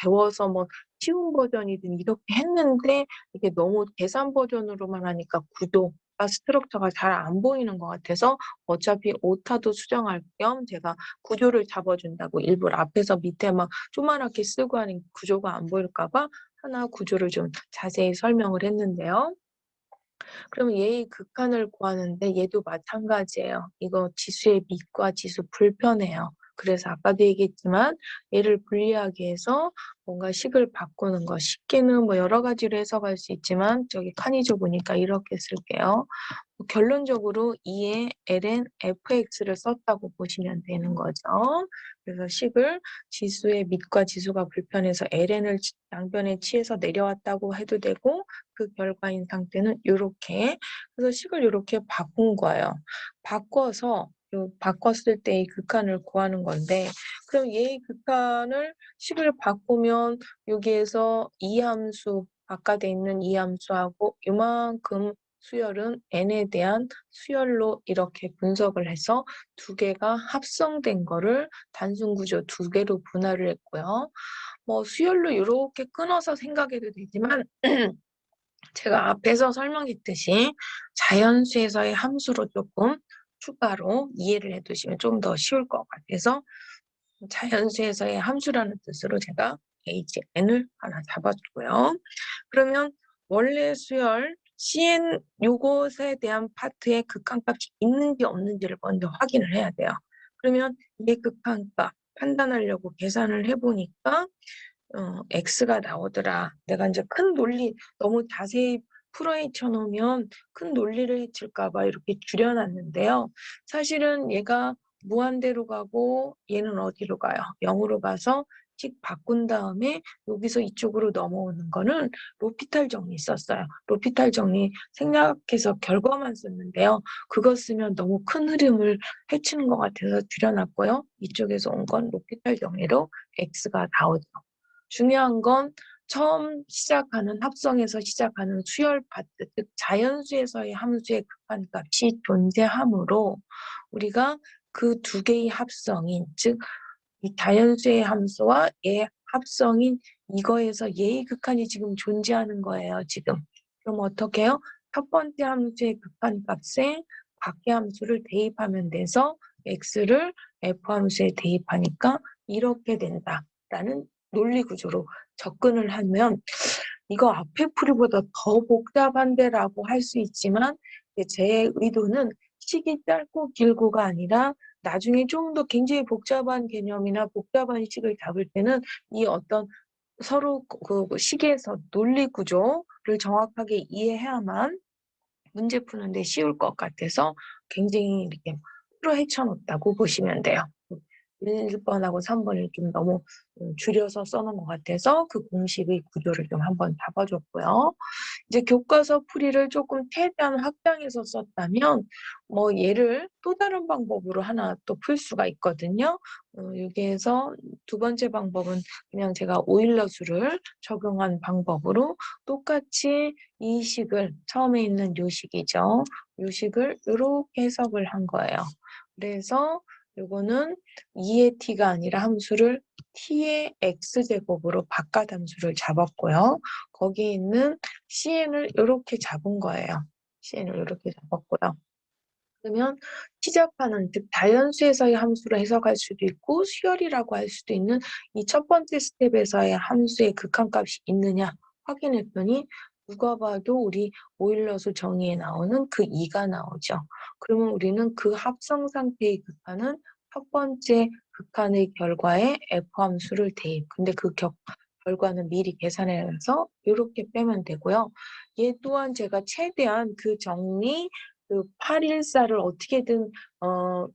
배워서 뭐 쉬운 버전이든 이렇게 했는데 이게 너무 계산 버전으로만 하니까 구도가 스트럭처가 잘 안 보이는 것 같아서 어차피 오타도 수정할 겸 제가 구조를 잡아준다고 일부러 앞에서 밑에 막 조그맣게 쓰고 하는 구조가 안 보일까 봐 하나 구조를 좀 자세히 설명을 했는데요. 그러면 얘의 극한을 구하는데 얘도 마찬가지예요. 이거 지수의 밑과 지수 불편해요. 그래서 아까도 얘기했지만 얘를 불리하게 해서 뭔가 식을 바꾸는 거, 쉽게는 뭐 여러 가지로 해석할 수 있지만 저기 칸이 좁으니까 이렇게 쓸게요. 결론적으로 2에 ln fx를 썼다고 보시면 되는 거죠. 그래서 식을 지수의 밑과 지수가 불편해서 ln을 양변에 취해서 내려왔다고 해도 되고 그 결과인 상태는 이렇게. 그래서 식을 이렇게 바꾼 거예요. 바꿔서 바꿨을 때의 극한을 구하는 건데 그럼 얘의 극한을 식을 바꾸면 여기에서 이 함수 바깥에 있는 이 함수하고 이만큼 수열은 n에 대한 수열로 이렇게 분석을 해서 두 개가 합성된 거를 단순 구조 두 개로 분할을 했고요. 뭐 수열로 이렇게 끊어서 생각해도 되지만 제가 앞에서 설명했듯이 자연수에서의 함수로 조금 추가로 이해를 해두시면 좀 더 쉬울 것 같아서 자연수에서의 함수라는 뜻으로 제가 HN을 하나 잡아주고요. 그러면 원래 수열 CN 요것에 대한 파트에 극한값이 있는지 없는지를 먼저 확인을 해야 돼요. 그러면 이 극한값 판단하려고 계산을 해보니까 X가 나오더라. 내가 이제 큰 논리 너무 자세히 풀어헤 쳐놓으면 큰 논리를 해칠까 봐 이렇게 줄여놨는데요. 사실은 얘가 무한대로 가고 얘는 어디로 가요? 0으로 가서 식 바꾼 다음에 여기서 이쪽으로 넘어오는 거는 로피탈 정리 썼어요. 로피탈 정리 생략해서 결과만 썼는데요. 그거 쓰면 너무 큰 흐름을 해치는 것 같아서 줄여놨고요. 이쪽에서 온 건 로피탈 정리로 X가 나오죠. 중요한 건 처음 시작하는 합성에서 시작하는 수열 파트, 즉 자연수에서의 함수의 극한값이 존재하므로 우리가 그 두 개의 합성인, 즉 이 자연수의 함수와 얘의 합성인 이거에서 얘의 극한이 지금 존재하는 거예요, 지금. 그럼 어떻게 해요? 첫 번째 함수의 극한값에 밖의 함수를 대입하면 돼서 x를 f 함수에 대입하니까 이렇게 된다라는 논리 구조로 접근을 하면 이거 앞에 풀이보다 더 복잡한데라고 할 수 있지만 제 의도는 식이 짧고 길고가 아니라 나중에 좀 더 굉장히 복잡한 개념이나 복잡한 식을 잡을 때는 이 어떤 서로 그 식에서 논리 구조를 정확하게 이해해야만 문제 푸는데 쉬울 것 같아서 굉장히 이렇게 풀어 헤쳐놓았다고 보시면 돼요. 1번하고 3번을 좀 너무 줄여서 써놓은 것 같아서 그 공식의 구조를 좀 한번 잡아줬고요. 이제 교과서 풀이를 조금 최대한 확장해서 썼다면 뭐 얘를 또 다른 방법으로 하나 또 풀 수가 있거든요. 여기에서 두 번째 방법은 그냥 제가 오일러 수를 적용한 방법으로 똑같이 이 식을 처음에 있는 요 식이죠. 요 식을 이렇게 해석을 한 거예요. 그래서 요거는 2의 t가 아니라 함수를 t의 x제곱으로 바깥 함수를 잡았고요. 거기에 있는 cn을 이렇게 잡은 거예요. cn을 이렇게 잡았고요. 그러면 시작하는 즉 자연수에서의 함수로 해석할 수도 있고 수열이라고 할 수도 있는 이 첫 번째 스텝에서의 함수의 극한값이 있느냐 확인했더니 누가 봐도 우리 오일러수 정의에 나오는 그 2가 나오죠. 그러면 우리는 그 합성 상태의 극한은 첫 번째 극한의 결과에 f 함수를 대입. 근데 그 결과는 미리 계산해서 이렇게 빼면 되고요. 얘 또한 제가 최대한 그 정리 그 814를 어떻게든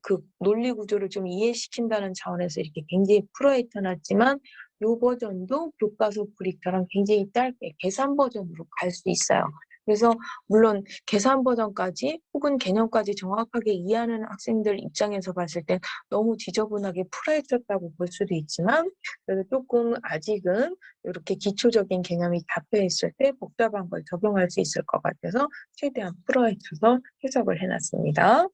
그 논리 구조를 좀 이해시킨다는 차원에서 이렇게 굉장히 풀어헤쳐놨지만 요 버전도 교과서 풀이처럼 굉장히 짧게 계산 버전으로 갈 수 있어요. 그래서 물론 계산 버전까지 혹은 개념까지 정확하게 이해하는 학생들 입장에서 봤을 때 너무 지저분하게 풀어헤쳤다고 볼 수도 있지만 그래도 조금 아직은 이렇게 기초적인 개념이 잡혀 있을 때 복잡한 걸 적용할 수 있을 것 같아서 최대한 풀어헤쳐서 해석을 해놨습니다.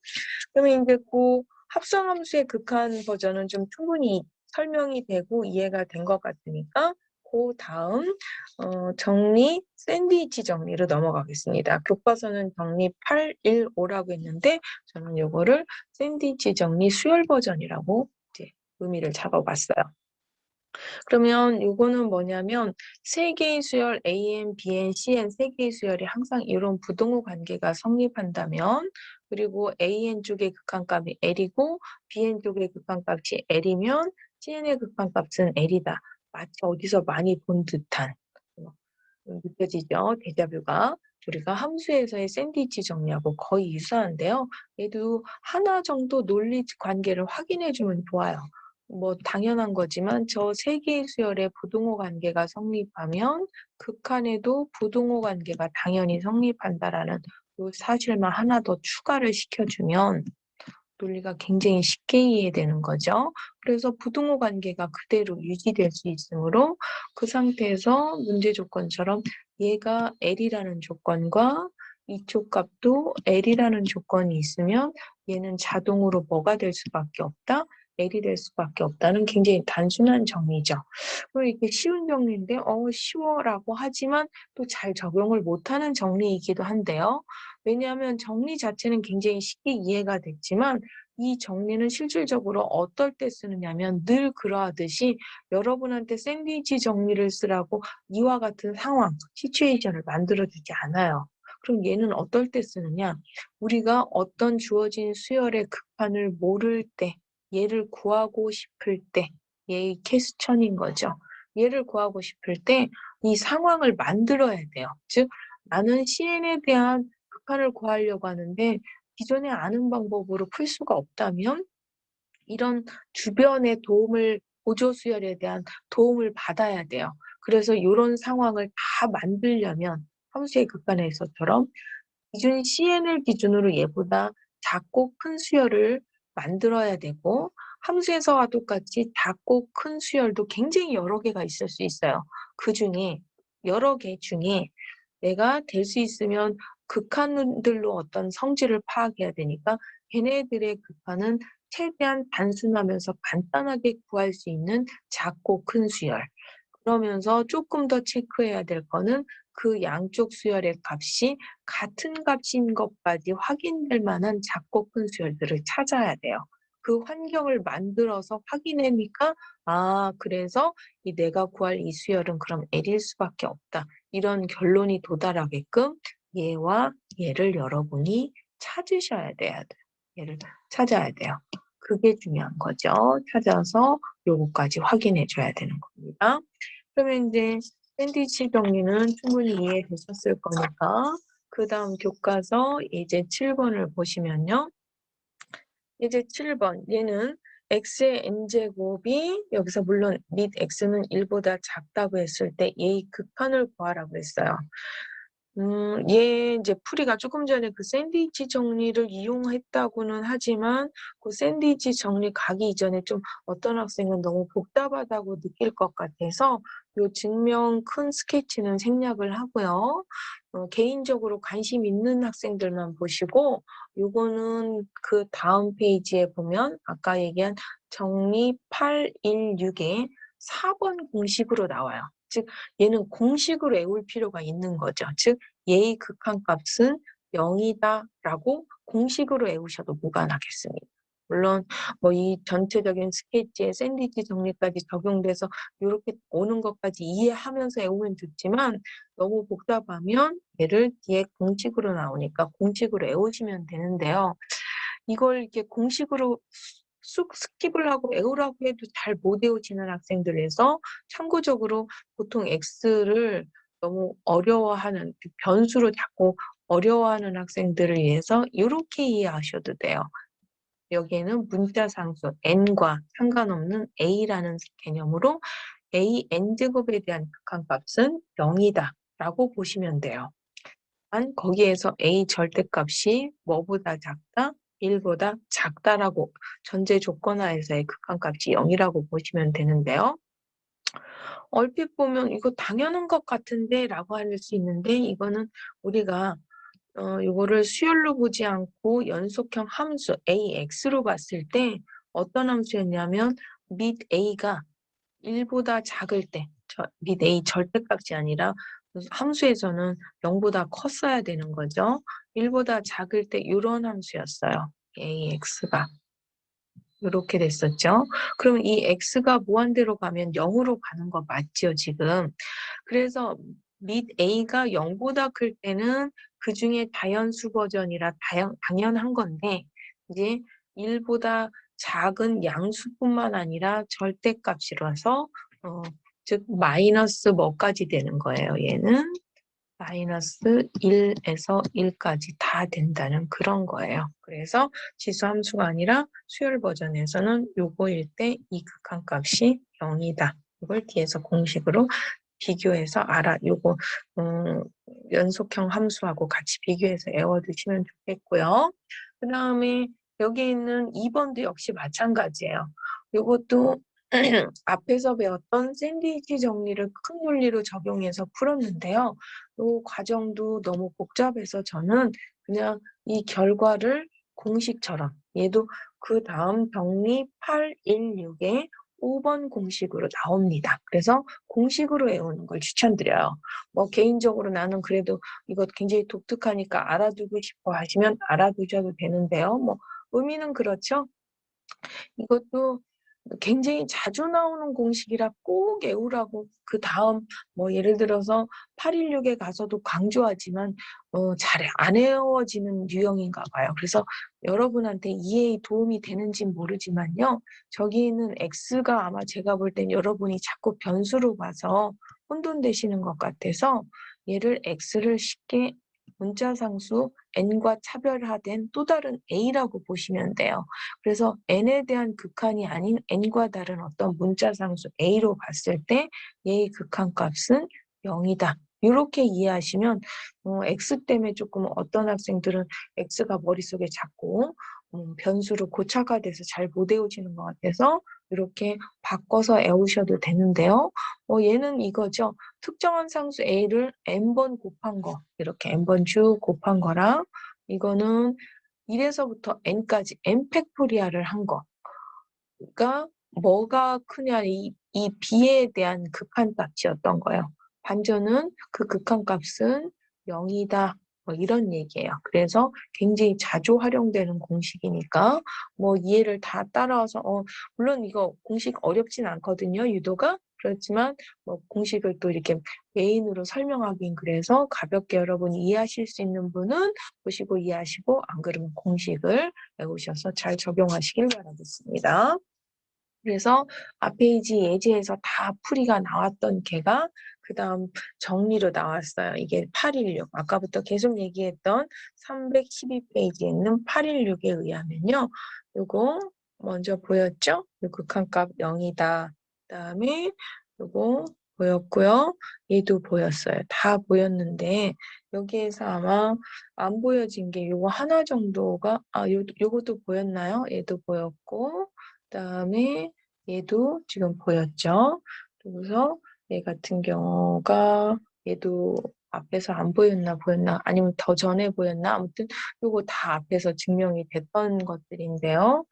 그러면 이제 그 합성함수의 극한 버전은 좀 충분히 설명이 되고 이해가 된 것 같으니까 그 다음 정리 샌드위치 정리로 넘어가겠습니다. 교과서는 정리 815라고 했는데 저는 이거를 샌드위치 정리 수열 버전이라고 이제 의미를 잡아봤어요. 그러면 요거는 뭐냐면 세 개의 수열 AN, BN, CN 세 개의 수열이 항상 이런 부등호 관계가 성립한다면, 그리고 AN 쪽의 극한값이 L이고 BN 쪽의 극한값이 L이면 CN의 극한값은 L이다. 마치 어디서 많이 본 듯한 느껴지죠? 데자뷰가. 우리가 함수에서의 샌드위치 정리하고 거의 유사한데요. 얘도 하나 정도 논리 관계를 확인해 주면 좋아요. 뭐 당연한 거지만 저 세 개의 수열의 부등호 관계가 성립하면 극한에도 부등호 관계가 당연히 성립한다라는 그 사실만 하나 더 추가를 시켜주면 논리가 굉장히 쉽게 이해되는 거죠. 그래서 부등호 관계가 그대로 유지될 수 있으므로 그 상태에서 문제 조건처럼 얘가 L이라는 조건과 이쪽 값도 L이라는 조건이 있으면 얘는 자동으로 뭐가 될 수밖에 없다? L이 될 수밖에 없다는 굉장히 단순한 정리죠. 그리고 이게 쉬운 정리인데 쉬워라고 하지만 또 잘 적용을 못하는 정리이기도 한데요. 왜냐하면 정리 자체는 굉장히 쉽게 이해가 됐지만 이 정리는 실질적으로 어떨 때 쓰느냐면 늘 그러하듯이 여러분한테 샌드위치 정리를 쓰라고 이와 같은 상황, 시츄에이션을 만들어주지 않아요. 그럼 얘는 어떨 때 쓰느냐? 우리가 어떤 주어진 수열의 극한을 모를 때, 얘를 구하고 싶을 때, 얘의 퀘스천인 거죠. 얘를 구하고 싶을 때 이 상황을 만들어야 돼요. 즉, 나는 CN에 대한 극한을 구하려고 하는데 기존에 아는 방법으로 풀 수가 없다면 이런 주변의 도움을 보조 수열에 대한 도움을 받아야 돼요. 그래서 요런 상황을 다 만들려면 함수의 극한에서처럼 기준 CN을 기준으로 얘보다 작고 큰 수열을 만들어야 되고 함수에서와 똑같이 작고 큰 수열도 굉장히 여러 개가 있을 수 있어요. 그중에 여러 개 중에 내가 될 수 있으면 극한들로 어떤 성질을 파악해야 되니까 걔네들의 극한은 최대한 단순하면서 간단하게 구할 수 있는 작고 큰 수열. 그러면서 조금 더 체크해야 될 거는 그 양쪽 수열의 값이 같은 값인 것까지 확인될 만한 작고 큰 수열들을 찾아야 돼요. 그 환경을 만들어서 확인하니까 그래서 내가 구할 이 수열은 그럼 L일 수밖에 없다. 이런 결론이 도달하게끔 얘와 얘를 여러분이 찾으셔야 돼요. 얘를 찾아야 돼요. 그게 중요한 거죠. 찾아서 요거까지 확인해 줘야 되는 겁니다. 그러면 이제 샌드위치 정리는 충분히 이해되셨을 거니까 그다음 교과서 이제 7번을 보시면요. 이제 7번 얘는 x의 n제곱이 여기서 물론 및 x는 1보다 작다고 했을 때 얘의 극한을 구하라고 했어요. 얘 이제 풀이가 조금 전에 그 샌드위치 정리를 이용했다고는 하지만 그 샌드위치 정리 가기 이전에 좀 어떤 학생은 너무 복잡하다고 느낄 것 같아서 요 증명 큰 스케치는 생략을 하고요. 개인적으로 관심 있는 학생들만 보시고 요거는 그 다음 페이지에 보면 아까 얘기한 정리 816에 4번 공식으로 나와요. 즉 얘는 공식으로 외울 필요가 있는 거죠. 즉 얘의 극한값은 0이다라고 공식으로 외우셔도 무관하겠습니다. 물론 뭐 이 전체적인 스케치에 샌드위치 정리까지 적용돼서 이렇게 오는 것까지 이해하면서 외우면 좋지만 너무 복잡하면 얘를 뒤에 공식으로 나오니까 공식으로 외우시면 되는데요. 이걸 이렇게 공식으로 쑥 스킵을 하고 외우라고 해도 잘 못 외우시는 학생들에서 참고적으로 보통 X를 너무 어려워하는 변수로 자꾸 어려워하는 학생들을 위해서 이렇게 이해하셔도 돼요. 여기에는 문자 상수 n과 상관없는 a라는 개념으로 a n제곱에 대한 극한값은 0이다 라고 보시면 돼요. 단 거기에서 a 절대값이 뭐보다 작다? 1보다 작다라고 전제 조건하에서의 극한값이 0이라고 보시면 되는데요. 얼핏 보면 이거 당연한 것 같은데 라고 할 수 있는데 이거는 우리가 이거를 수열로 보지 않고 연속형 함수 AX로 봤을 때 어떤 함수였냐면 및 A가 1보다 작을 때 및 A 절대값이 아니라 함수에서는 0보다 컸어야 되는 거죠. 1보다 작을 때 이런 함수였어요. AX가. 이렇게 됐었죠. 그럼 이 x가 무한대로 가면 0으로 가는 거 맞죠, 지금? 그래서 밑 a가 0보다 클 때는 그중에 다연수 버전이라 당연한 건데 이제 1보다 작은 양수뿐만 아니라 절대값이라서 즉 마이너스 뭐까지 되는 거예요. 얘는 마이너스 1에서 1까지 다 된다는 그런 거예요. 그래서 지수 함수가 아니라 수열 버전에서는 요거일 때 이 극한값이 0이다. 이걸 뒤에서 공식으로 비교해서 요거 연속형 함수하고 같이 비교해서 외워두시면 좋겠고요. 그 다음에 여기 있는 2번도 역시 마찬가지예요. 요것도 앞에서 배웠던 샌드위치 정리를 큰 논리로 적용해서 풀었는데요. 이 과정도 너무 복잡해서 저는 그냥 이 결과를 공식처럼 얘도 그 다음 병리 816에 5번 공식으로 나옵니다. 그래서 공식으로 외우는 걸 추천드려요. 뭐 개인적으로 나는 그래도 이거 굉장히 독특하니까 알아두고 싶어 하시면 알아두셔도 되는데요. 뭐 의미는 그렇죠. 이것도 굉장히 자주 나오는 공식이라 꼭 외우라고 그 다음 뭐 예를 들어서 816에 가서도 강조하지만 잘 안 외워지는 유형인가 봐요. 그래서 여러분한테 이해에 도움이 되는지 모르지만요. 저기 있는 x가 아마 제가 볼 땐 여러분이 자꾸 변수로 봐서 혼돈되시는 것 같아서 얘를 x를 쉽게 문자상수 n과 차별화된 또 다른 a라고 보시면 돼요. 그래서 n에 대한 극한이 아닌 n과 다른 어떤 문자상수 a로 봤을 때 얘의 극한값은 0이다. 이렇게 이해하시면 x 때문에 조금 어떤 학생들은 x가 머릿속에 자꾸 변수로 고착화 돼서 잘 못 외우시는 것 같아서 이렇게 바꿔서 외우셔도 되는데요. 얘는 이거죠. 특정한 상수 a를 n번 곱한 거, 이렇게 n번 쭉 곱한 거랑 이거는 1에서부터 n까지 n 팩토리얼을 한 거가 뭐가 크냐 이 b에 대한 극한값이었던 거예요. 반전은 그 극한값은 0이다. 뭐 이런 얘기예요. 그래서 굉장히 자주 활용되는 공식이니까 뭐 이해를 다 따라와서 물론 이거 공식 어렵진 않거든요. 유도가. 그렇지만 뭐 공식을 또 이렇게 메인으로 설명하긴 그래서 가볍게 여러분이 이해하실 수 있는 분은 보시고 이해하시고 안 그러면 공식을 외우셔서 잘 적용하시길 바라겠습니다. 그래서 앞페이지 예제에서 다 풀이가 나왔던 걔가 그 다음 정리로 나왔어요. 이게 816. 아까부터 계속 얘기했던 312페이지에 있는 816에 의하면요. 요거 먼저 보였죠? 요 극한값 0이다. 그 다음에 요거 보였고요. 얘도 보였어요. 다 보였는데 여기에서 아마 안 보여진 게 요거 하나 정도가 요것도 보였나요? 얘도 보였고 그다음에 얘도 지금 보였죠. 그래서 얘 같은 경우가 얘도 앞에서 안 보였나 보였나 아니면 더 전에 보였나 아무튼 요거 다 앞에서 증명이 됐던 것들인데요.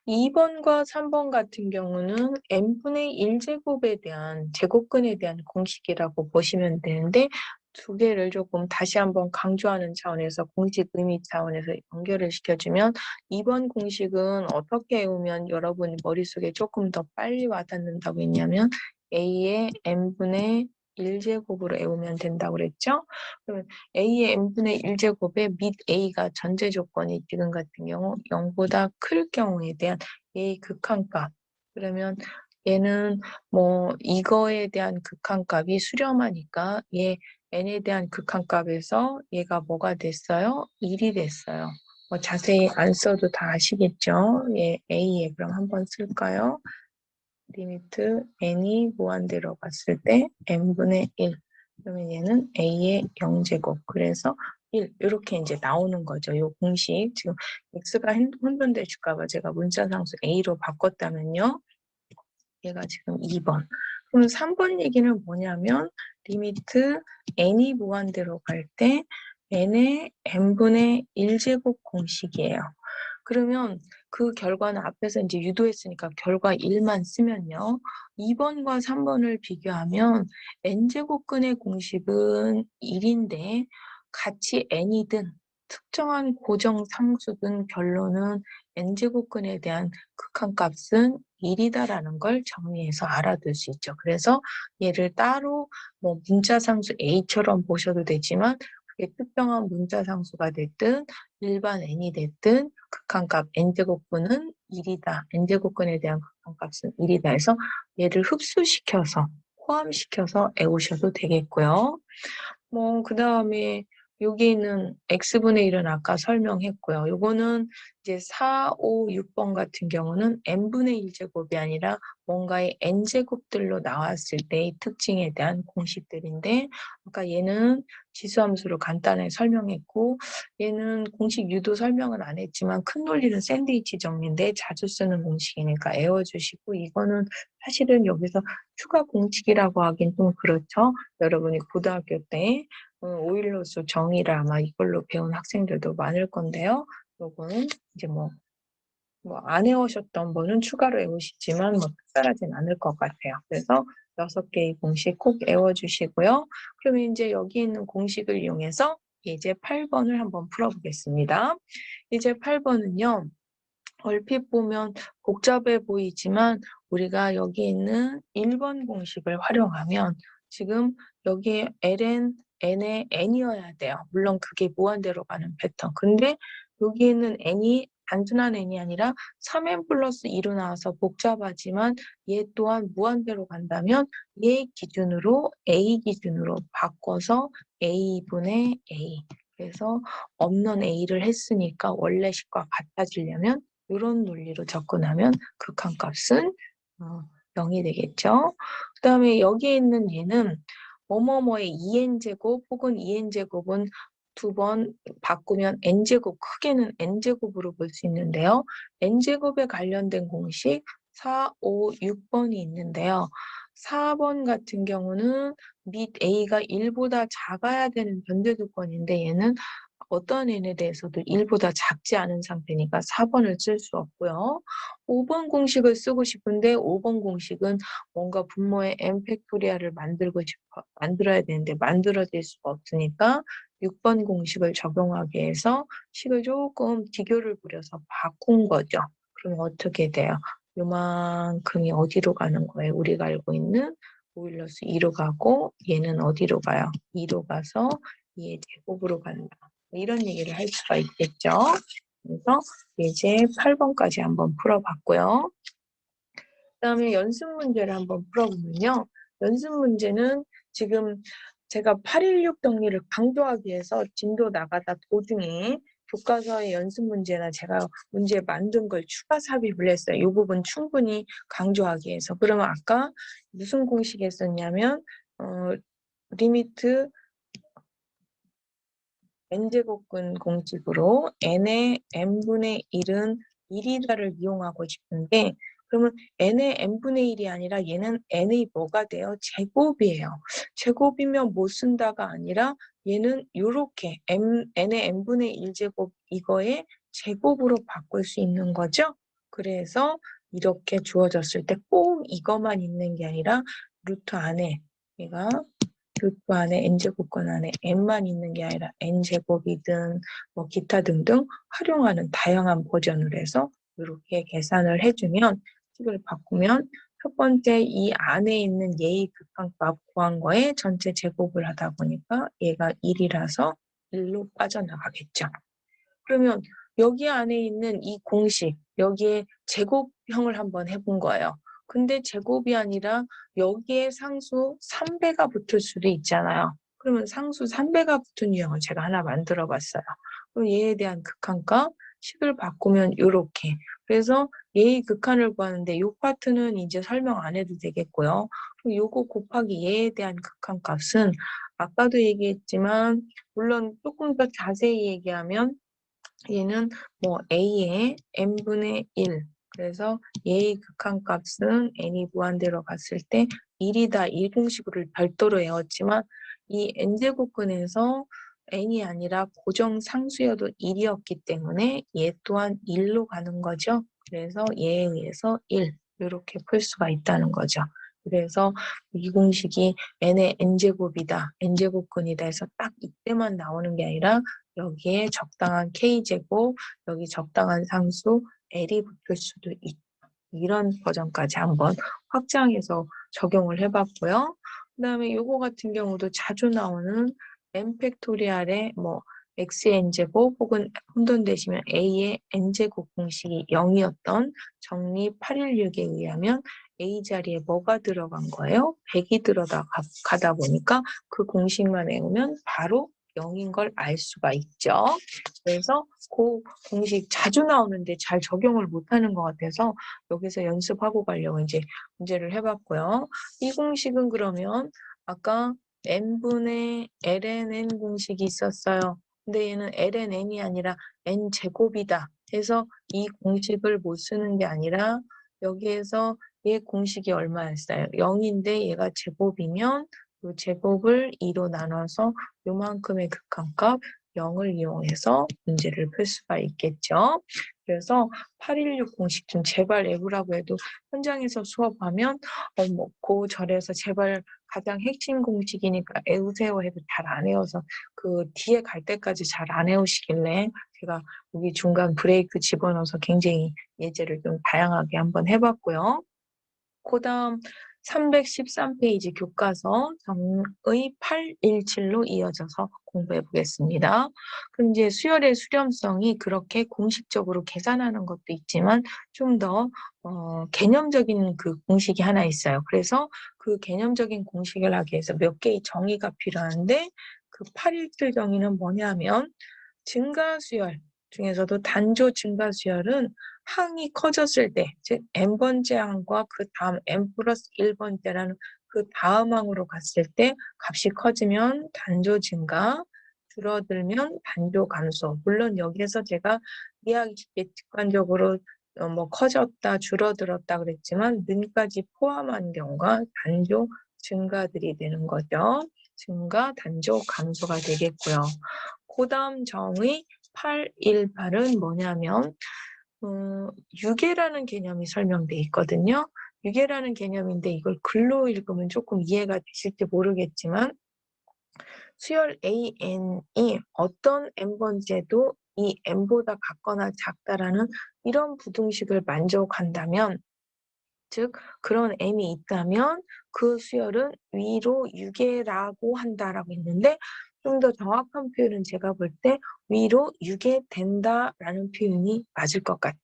2번과 3번 같은 경우는 n분의 1제곱에 대한 제곱근에 대한 공식이라고 보시면 되는데 두 개를 조금 다시 한번 강조하는 차원에서 공식 의미 차원에서 연결을 시켜주면 2번 공식은 어떻게 외우면 여러분 머릿속에 조금 더 빨리 와닿는다고 했냐면 a의 n분의 1제곱으로 외우면 된다고 그랬죠? 그러면 a의 n분의 1제곱에 밑 a가 전제 조건이 지금 같은 경우 0보다 클 경우에 대한 a의 극한값. 그러면 얘는 뭐 이거에 대한 극한값이 수렴하니까 얘 n에 대한 극한값에서 얘가 뭐가 됐어요? 1이 됐어요. 뭐 자세히 안 써도 다 아시겠죠? 얘 a에 그럼 한번 쓸까요? 리미트 n이 무한대로 갔을 때 n분의 1. 그러면 얘는 a의 0제곱. 그래서 1 이렇게 이제 나오는 거죠. 이 공식 지금 x가 혼돈되실까봐 제가 문자상수 a로 바꿨다면요. 얘가 지금 2번. 그럼 3번 얘기는 뭐냐면 리미트 n이 무한대로 갈 때 n의 n분의 1제곱 공식이에요. 그러면 그 결과는 앞에서 이제 유도했으니까 결과 1만 쓰면요. 2번과 3번을 비교하면 n제곱근의 공식은 1인데 같이 n이든 특정한 고정 상수든 결론은 n제곱근에 대한 극한값은 1이다라는 걸 정리해서 알아둘 수 있죠. 그래서 얘를 따로 뭐 문자상수 a처럼 보셔도 되지만 그게 특정한 문자상수가 됐든 일반 n이 됐든 극한값 n제곱근은 1이다. n제곱근에 대한 극한값은 1이다 해서 얘를 흡수시켜서 포함시켜서 외우셔도 되겠고요. 뭐 그다음에 여기 있는 x분의 1은 아까 설명했고요. 요거는 이제 4, 5, 6번 같은 경우는 n분의 1제곱이 아니라 뭔가의 n제곱들로 나왔을 때의 특징에 대한 공식들인데 아까 얘는 지수함수로 간단하게 설명했고 얘는 공식 유도 설명은 안 했지만 큰 논리는 샌드위치 정리인데 자주 쓰는 공식이니까 외워주시고 이거는 사실은 여기서 추가 공식이라고 하긴 좀 그렇죠. 여러분이 고등학교 때 오일로수 정의를 아마 이걸로 배운 학생들도 많을 건데요. 요거는 이제 뭐 안 외우셨던 분은 추가로 외우시지만 뭐 특별하진 않을 것 같아요. 그래서 6개의 공식 꼭 외워주시고요. 그러면 이제 여기 있는 공식을 이용해서 이제 8번을 한번 풀어보겠습니다. 이제 8번은요. 얼핏 보면 복잡해 보이지만 우리가 여기 있는 1번 공식을 활용하면 지금 여기에 ln n의 n이어야 돼요. 물론 그게 무한대로 가는 패턴. 근데 여기 있는 n이 단순한 n이 아니라 3n 플러스 2로 나와서 복잡하지만 얘 또한 무한대로 간다면 얘 기준으로 a 기준으로 바꿔서 a분의 a. 그래서 없는 a를 했으니까 원래 식과 같아지려면 이런 논리로 접근하면 극한값은 0이 되겠죠. 그 다음에 여기에 있는 얘는 뭐뭐뭐의 2n제곱 혹은 2n제곱은 2번 바꾸면 n제곱, 크게는 n제곱으로 볼 수 있는데요. n제곱에 관련된 공식 4, 5, 6번이 있는데요. 4번 같은 경우는 밑 a가 1보다 작아야 되는 변제조건인데 얘는 어떤 n에 대해서도 1보다 작지 않은 상태니까 4번을 쓸 수 없고요. 5번 공식을 쓰고 싶은데 5번 공식은 뭔가 분모의 n 팩토리얼을 만들어야 되는데 만들어질 수가 없으니까 6번 공식을 적용하기 위해서 식을 조금 기교를 부려서 바꾼 거죠. 그럼 어떻게 돼요? 요만큼이 어디로 가는 거예요? 우리가 알고 있는 오일러스 2로 가고 얘는 어디로 가요? 2로 가서 2의 제곱으로 간다. 이런 얘기를 할 수가 있겠죠. 그래서 이제 8번까지 한번 풀어봤고요. 그다음에 연습 문제를 한번 풀어보면요. 연습 문제는 지금 제가 816 정리를 강조하기 위해서 진도 나가다 도중에 교과서의 연습 문제나 제가 문제 만든 걸 추가 삽입을 했어요. 이 부분 충분히 강조하기 위해서. 그러면 아까 무슨 공식에 썼냐면 리미트 n제곱근 공식으로 n의 n분의 1은 1이다를 이용하고 싶은데 그러면 n의 n분의 1이 아니라 얘는 n의 뭐가 돼요? 제곱이에요. 제곱이면 못 쓴다가 아니라 얘는 이렇게 n의 n분의 1제곱 이거에 제곱으로 바꿀 수 있는 거죠. 그래서 이렇게 주어졌을 때 꼭 이것만 있는 게 아니라 루트 안에 얘가 루트 안에 n제곱권 안에 n만 있는 게 아니라 n제곱이든 뭐 기타 등등 활용하는 다양한 버전을 해서 이렇게 계산을 해주면 식을 바꾸면 첫 번째 이 안에 있는 얘의 극한값 구한 거에 전체 제곱을 하다 보니까 얘가 1이라서 1로 빠져나가겠죠. 그러면 여기 안에 있는 이 공식, 여기에 제곱형을 한번 해본 거예요. 근데 제곱이 아니라 여기에 상수 3배가 붙을 수도 있잖아요. 그러면 상수 3배가 붙은 유형을 제가 하나 만들어 봤어요. 그럼 얘에 대한 극한값, 식을 바꾸면 이렇게. 그래서 얘의 극한을 구하는데 이 파트는 이제 설명 안 해도 되겠고요. 그럼 요거 곱하기 얘에 대한 극한값은 아까도 얘기했지만 물론 조금 더 자세히 얘기하면 얘는 뭐 a의 n분의 1 그래서 얘의 극한값은 n이 무한대로 갔을 때 1이다. 이 공식을 별도로 외웠지만 이 n제곱근에서 n이 아니라 고정 상수여도 1이었기 때문에 얘 또한 1로 가는 거죠. 그래서 얘에 의해서 1 이렇게 풀 수가 있다는 거죠. 그래서 이 공식이 n의 n제곱이다, n제곱근이다 해서 딱 이때만 나오는 게 아니라 여기에 적당한 K제곱, 여기 적당한 상수 L이 붙을 수도 있다. 이런 버전까지 한번 확장해서 적용을 해봤고요. 그 다음에 요거 같은 경우도 자주 나오는 n 팩토리알의 뭐 xn제곱 혹은 혼돈되시면 a의 n제곱 공식이 0이었던 정리 816에 의하면 a 자리에 뭐가 들어간 거예요? 100이 들어가다 보니까 그 공식만 외우면 바로 0인 걸 알 수가 있죠. 그래서 그 공식 자주 나오는데 잘 적용을 못하는 것 같아서 여기서 연습하고 가려고 이제 문제를 해봤고요. 이 공식은 그러면 아까 n분의 ln 공식이 있었어요. 근데 얘는 ln이 아니라 n제곱이다 해서 이 공식을 못 쓰는 게 아니라 여기에서 얘 공식이 얼마였어요? 0인데 얘가 제곱이면 그 제곱을 2로 나눠서 요만큼의 극한값 0을 이용해서 문제를 풀 수가 있겠죠. 그래서 816 공식 좀 제발 외우라고 해도 현장에서 수업하면 그 절에서 제발 가장 핵심 공식이니까 외우세요 해도 잘 안 외워서 그 뒤에 갈 때까지 잘 안 외우시길래 제가 여기 중간 브레이크 집어넣어서 굉장히 예제를 좀 다양하게 한번 해봤고요. 그 다음 313페이지 교과서 정의 817로 이어져서 공부해 보겠습니다. 그럼 이제 수열의 수렴성이 그렇게 공식적으로 계산하는 것도 있지만 좀 더 개념적인 그 공식이 하나 있어요. 그래서 그 개념적인 공식을 하기 위해서 몇 개의 정의가 필요한데 그 817 정의는 뭐냐면 증가수열 중에서도 단조 증가수열은 항이 커졌을 때, 즉 n번째 항과 그 다음 n 플러스 1번째라는 그 다음 항으로 갔을 때 값이 커지면 단조 증가, 줄어들면 단조 감소. 물론 여기에서 제가 이해하기 쉽게 직관적으로 뭐 커졌다, 줄어들었다 그랬지만 는까지 포함한 경우가 단조 증가들이 되는 거죠. 증가, 단조, 감소가 되겠고요. 그 다음 정의 818은 뭐냐면 유계라는 개념이 설명돼 있거든요. 유계라는 개념인데 이걸 글로 읽으면 조금 이해가 되실지 모르겠지만 수열 AN이 어떤 n번째도 이 n보다 같거나 작다라는 이런 부등식을 만족한다면 즉 그런 n이 있다면 그 수열은 위로 유계라고 한다라고 했는데 좀 더 정확한 표현은 제가 볼 때 위로 유계된다라는 표현이 맞을 것 같아요.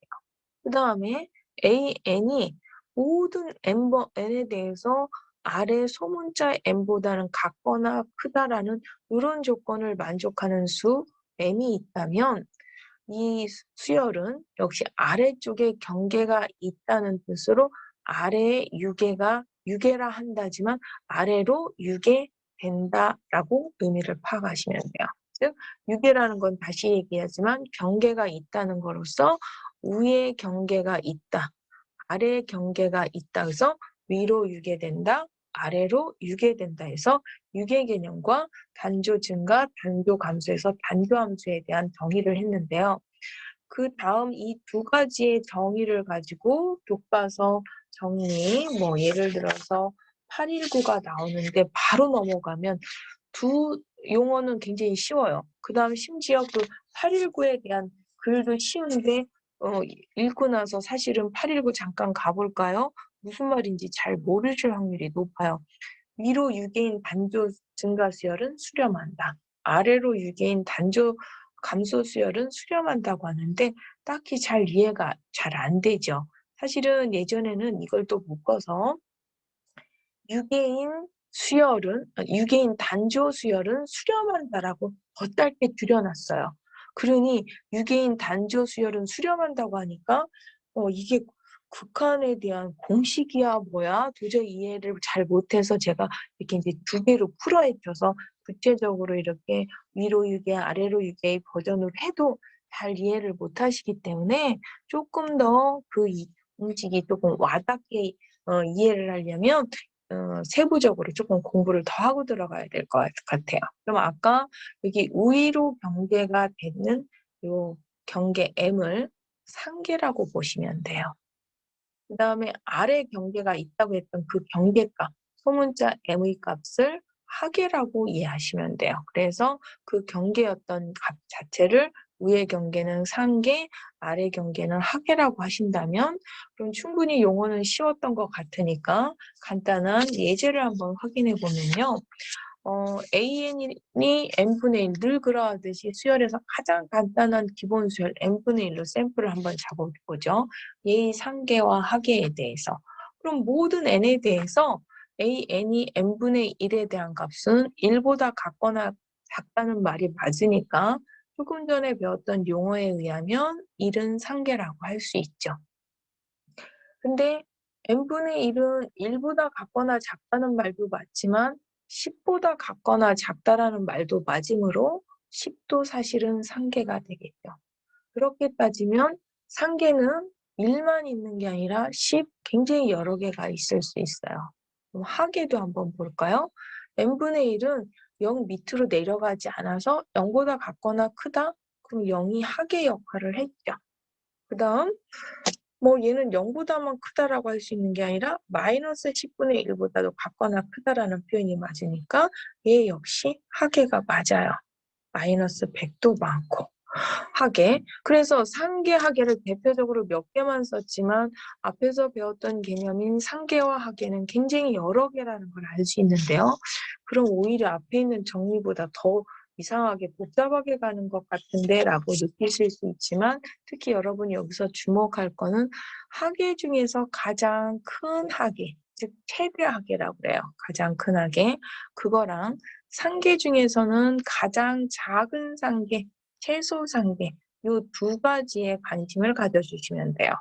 그 다음에 AN이 모든 n에 대해서 아래 소문자 n보다는 같거나 크다라는 이런 조건을 만족하는 수 n이 있다면 이 수열은 역시 아래쪽에 경계가 있다는 뜻으로 아래에 유계라 한다지만 아래로 유계된다라고 의미를 파악하시면 돼요. 즉 유계라는 건 다시 얘기하지만 경계가 있다는 거로서 위에 경계가 있다, 아래 경계가 있다 해서 위로 유계된다, 아래로 유계된다 해서 유계 개념과 단조 증가, 단조 감소에서 단조 함수에 대한 정의를 했는데요. 그 다음 이 두 가지의 정의를 가지고 교과서 정리, 뭐 예를 들어서 819가 나오는데 바로 넘어가면 두 용어는 굉장히 쉬워요. 그 다음 심지어 그 819에 대한 글도 쉬운데 읽고 나서 사실은 819 잠깐 가볼까요? 무슨 말인지 잘 모르실 확률이 높아요. 위로 유계인 단조 증가 수열은 수렴한다. 아래로 유계인 단조 감소 수열은 수렴한다고 하는데 딱히 잘 이해가 잘 안 되죠. 사실은 예전에는 이걸 또 묶어서 유계인 단조 수열은 수렴한다라고 더 짧게 줄여놨어요. 그러니 유계인 단조 수열은 수렴한다고 하니까 이게 극한에 대한 공식이야 뭐야 도저히 이해를 잘 못해서 제가 이렇게 이제 두 개로 풀어헤쳐서 구체적으로 이렇게 위로 유계 아래로 유계 버전으로 해도 잘 이해를 못하시기 때문에 조금 더 그 공식이 조금 와닿게 이해를 하려면 세부적으로 조금 공부를 더 하고 들어가야 될 것 같아요. 그럼 아까 여기 우위로 경계가 되는 요 경계 M을 상계라고 보시면 돼요. 그 다음에 아래 경계가 있다고 했던 그 경계값, 소문자 M의 값을 하계라고 이해하시면 돼요. 그래서 그 경계였던 값 자체를 위의 경계는 상계, 아래 경계는 하계라고 하신다면 그럼 충분히 용어는 쉬웠던 것 같으니까 간단한 예제를 한번 확인해 보면요. AN이 n분의 1, 늘 그러하듯이 수열에서 가장 간단한 기본 수열 n분의 1로 샘플을 한번 잡아보죠. 얘의 상계와 하계에 대해서. 그럼 모든 n에 대해서 AN이 n분의 1에 대한 값은 1보다 같거나 작다는 말이 맞으니까 조금 전에 배웠던 용어에 의하면 1은 상계라고 할 수 있죠. 근데 n분의 1은 1보다 같거나 작다는 말도 맞지만 10보다 같거나 작다라는 말도 맞으므로 10도 사실은 상계가 되겠죠. 그렇게 따지면 상계는 1만 있는 게 아니라 10 굉장히 여러 개가 있을 수 있어요. 그럼 하계도 한번 볼까요? n분의 1은 0 밑으로 내려가지 않아서 0보다 같거나 크다? 그럼 0이 하계 역할을 했죠. 그 다음 얘는 0보다만 크다라고 할 수 있는 게 아니라 마이너스 10분의 1보다도 같거나 크다라는 표현이 맞으니까 얘 역시 하계가 맞아요. 마이너스 100도 많고 하계. 그래서 상계, 하계를 대표적으로 몇 개만 썼지만 앞에서 배웠던 개념인 상계와 하계는 굉장히 여러 개라는 걸 알 수 있는데요. 그럼 오히려 앞에 있는 정리보다 더 이상하게 복잡하게 가는 것 같은데 라고 느끼실 수 있지만 특히 여러분이 여기서 주목할 거는 하계 중에서 가장 큰 하계, 즉 최대 하계라고 그래요. 가장 큰 하계. 그거랑 상계 중에서는 가장 작은 상계, 최소 상계 요 두 가지에 관심을 가져주시면 돼요.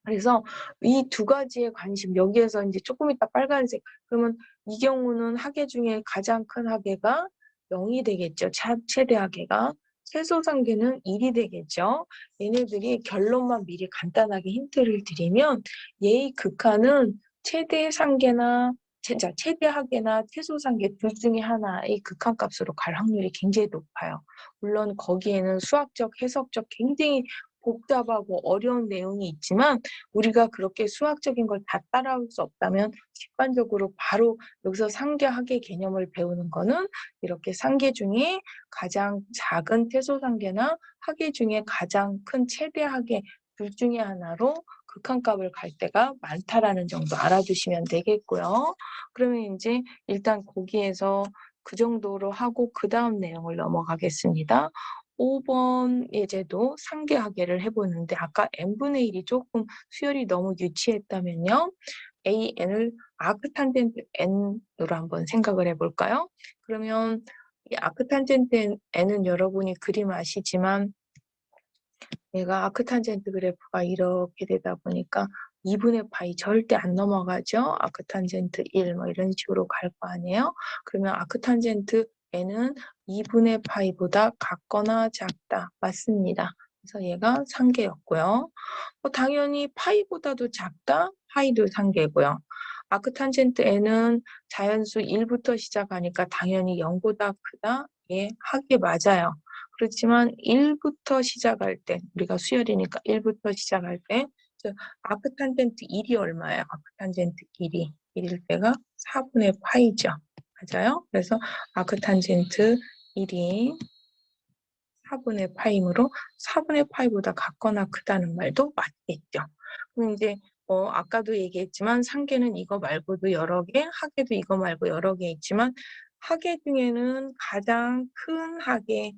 그래서 이 두 가지의 관심 여기에서 이제 조금 이따 빨간색 그러면 이 경우는 하계 중에 가장 큰 하계가 0이 되겠죠. 최대 하계가. 최소 상계는 1이 되겠죠. 얘네들이 결론만 미리 간단하게 힌트를 드리면 얘의 극한은 최대 상계나 최대 하계나 최소 상계 둘 중에 하나의 극한값으로 갈 확률이 굉장히 높아요. 물론 거기에는 수학적, 해석적 굉장히 복잡하고 어려운 내용이 있지만 우리가 그렇게 수학적인 걸 다 따라올 수 없다면 직관적으로 바로 여기서 상계, 하계 개념을 배우는 거는 이렇게 상계 중에 가장 작은 최소상계나 하계 중에 가장 큰 최대 하계 둘 중에 하나로 극한값을 갈 때가 많다라는 정도 알아두시면 되겠고요. 그러면 이제 일단 거기에서 그 정도로 하고 그 다음 내용을 넘어가겠습니다. 5번 예제도 상계하계를 해보는데 아까 n분의 1이 조금 수열이 너무 유치했다면요. AN을 아크탄젠트 N으로 한번 생각을 해볼까요? 그러면 이 아크탄젠트 N은 여러분이 그림 아시지만 얘가 아크탄젠트 그래프가 이렇게 되다 보니까 2분의 파이 절대 안 넘어가죠. 아크탄젠트 1 이런 식으로 갈 거 아니에요. 그러면 아크탄젠트 N은 2분의 파이보다 같거나 작다. 맞습니다. 그래서 얘가 상계였고요. 당연히 파이보다도 작다. 파이도 상계고요. 아크탄젠트 N은 자연수 1부터 시작하니까 당연히 0보다 크다. 예, 하계 맞아요. 그렇지만 1부터 시작할 때 우리가 수열이니까 1부터 시작할 때 아크탄젠트 1이 얼마예요? 아크탄젠트 1이 1일 때가 4분의 파이죠. 맞아요? 그래서 아크탄젠트 1이 4분의 파이므로 4분의 파이보다 같거나 크다는 말도 맞겠죠. 그럼 이제 아까도 얘기했지만 상계는 이거 말고도 여러 개, 하계도 이거 말고 여러 개 있지만 하계 중에는 가장 큰 하계,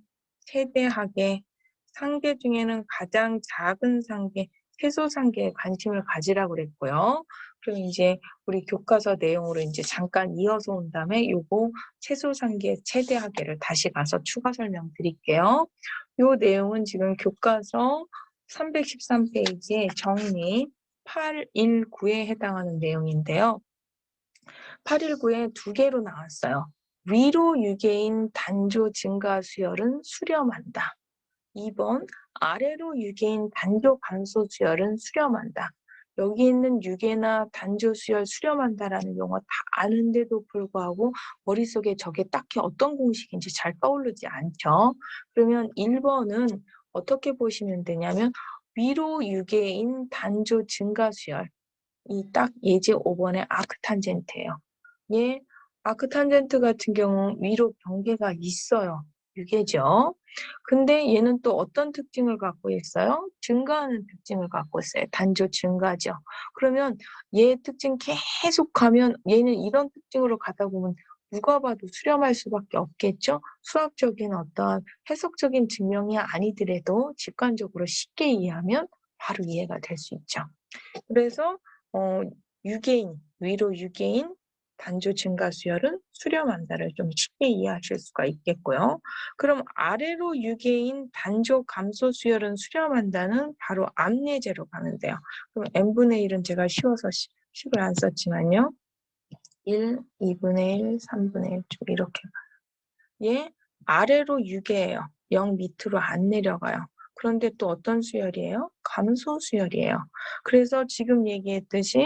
최대 하계, 상계 중에는 가장 작은 상계, 최소 상계에 관심을 가지라고 그랬고요. 그럼 이제 우리 교과서 내용으로 이제 잠깐 이어서 온 다음에 요거 최소 상계, 최대 하계를 다시 가서 추가 설명 드릴게요. 요 내용은 지금 교과서 313페이지의 정리 819에 해당하는 내용인데요. 819에 두 개로 나왔어요. 위로 유계인 단조 증가 수열은 수렴한다. 2번 아래로 유계인 단조 감소 수열은 수렴한다. 여기 있는 유계나 단조 수열 수렴한다라는 용어 다 아는데도 불구하고 머릿속에 저게 딱히 어떤 공식인지 잘 떠오르지 않죠. 그러면 1번은 어떻게 보시면 되냐면 위로 유계인 단조 증가 수열 이 딱 예제 5번의 아크탄젠트예요. 얘 아크탄젠트 같은 경우 위로 경계가 있어요. 유계죠. 근데 얘는 또 어떤 특징을 갖고 있어요? 증가하는 특징을 갖고 있어요. 단조 증가죠. 그러면 얘 특징 계속 가면 얘는 이런 특징으로 가다 보면 누가 봐도 수렴할 수밖에 없겠죠. 수학적인 어떤 해석적인 증명이 아니더라도 직관적으로 쉽게 이해하면 바로 이해가 될 수 있죠. 그래서 어, 유계인, 위로 유계인, 단조 증가 수열은 수렴한다를 좀 쉽게 이해하실 수가 있겠고요. 그럼 아래로 유계인, 단조 감소 수열은 수렴한다는 바로 암예제로 가면 돼요. 그럼 n분의 1은 제가 쉬워서 10을 안 썼지만요. 1, 2분의 1, 3분의 1 좀 이렇게 가요. 얘 아래로 유계예요. 0 밑으로 안 내려가요. 그런데 또 어떤 수열이에요? 감소 수열이에요. 그래서 지금 얘기했듯이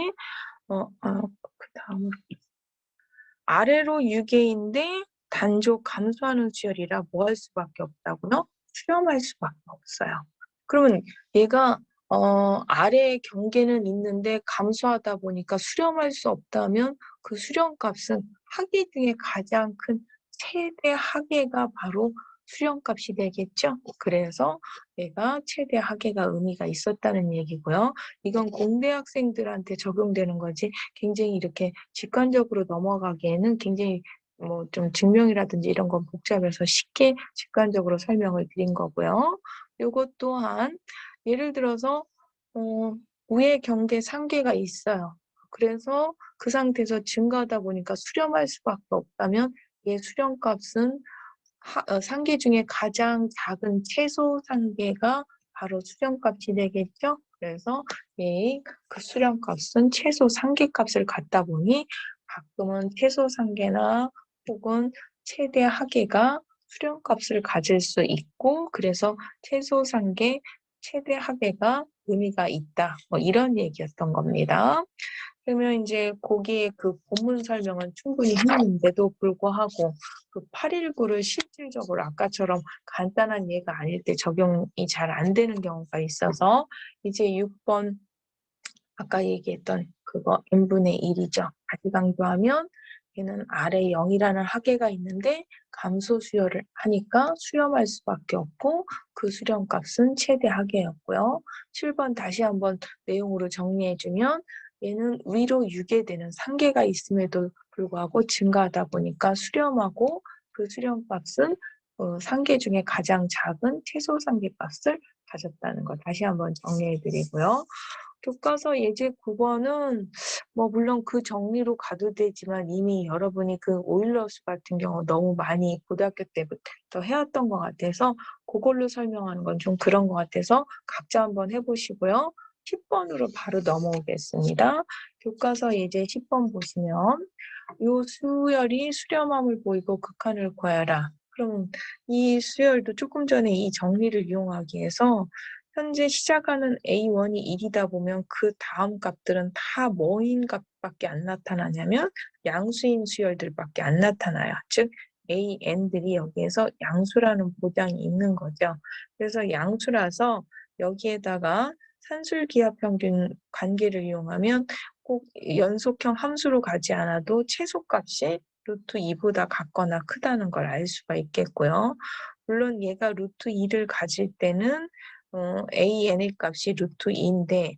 그 다음으로 아래로 유계인데 단조 감소하는 수열이라 뭐 할 수밖에 없다고요? 수렴할 수밖에 없어요. 그러면 얘가 아래의 경계는 있는데 감소하다 보니까 수렴할 수 없다면 그 수렴값은 하계 중에 가장 큰 최대 하계가 바로 수렴값이 되겠죠. 그래서 얘가 최대 하계가 의미가 있었다는 얘기고요. 이건 공대 학생들한테 적용되는 거지 굉장히 이렇게 직관적으로 넘어가기에는 굉장히 뭐 좀 증명이라든지 이런 건 복잡해서 쉽게 직관적으로 설명을 드린 거고요. 요것 또한 예를 들어서 위에 경계 상계가 있어요. 그래서 그 상태에서 증가하다 보니까 수렴할 수밖에 없다면 얘 수렴값은 상계 중에 가장 작은 최소 상계가 바로 수렴값이 되겠죠. 그래서 그 수렴값은 최소 상계값을 갖다 보니 가끔은 최소 상계나 혹은 최대 하계가 수렴값을 가질 수 있고 그래서 최소 상계, 최대 하계가 의미가 있다. 뭐 이런 얘기였던 겁니다. 그러면 이제 거기에 그 본문 설명은 충분히 했는데도 불구하고 그 819를 실질적으로 아까처럼 간단한 예가 아닐 때 적용이 잘 안 되는 경우가 있어서 이제 6번 아까 얘기했던 그거 n분의 1이죠. 다시 강조하면 얘는 아래 0이라는 하계가 있는데 감소 수열을 하니까 수렴할 수밖에 없고 그 수렴값은 최대 하계였고요. 7번 다시 한번 내용으로 정리해주면 얘는 위로 유계되는 상계가 있음에도 불구하고 증가하다 보니까 수렴하고 그 수렴값은 상계 중에 가장 작은 최소 상계값을 가졌다는 거 다시 한번 정리해드리고요. 교과서 예제 9번은 뭐 물론 그 정리로 가도 되지만 이미 여러분이 그 오일러스 같은 경우 너무 많이 고등학교 때부터 해왔던 것 같아서 그걸로 설명하는 건 좀 그런 것 같아서 각자 한번 해보시고요. 10번으로 바로 넘어오겠습니다. 교과서 예제 10번 보시면 요 수열이 수렴함을 보이고 극한을 구하라. 그럼 이 수열도 조금 전에 이 정리를 이용하기 위해서 현재 시작하는 A1이 1이다 보면 그 다음 값들은 다 뭐인 값밖에 안 나타나냐면 양수인 수열들밖에 안 나타나요. 즉 AN들이 여기에서 양수라는 보장이 있는 거죠. 그래서 양수라서 여기에다가 산술기하평균 관계를 이용하면 꼭 연속형 함수로 가지 않아도 최소값이 루트 2보다 같거나 크다는 걸 알 수가 있겠고요. 물론 얘가 루트 2를 가질 때는 AN의 값이 루트 2인데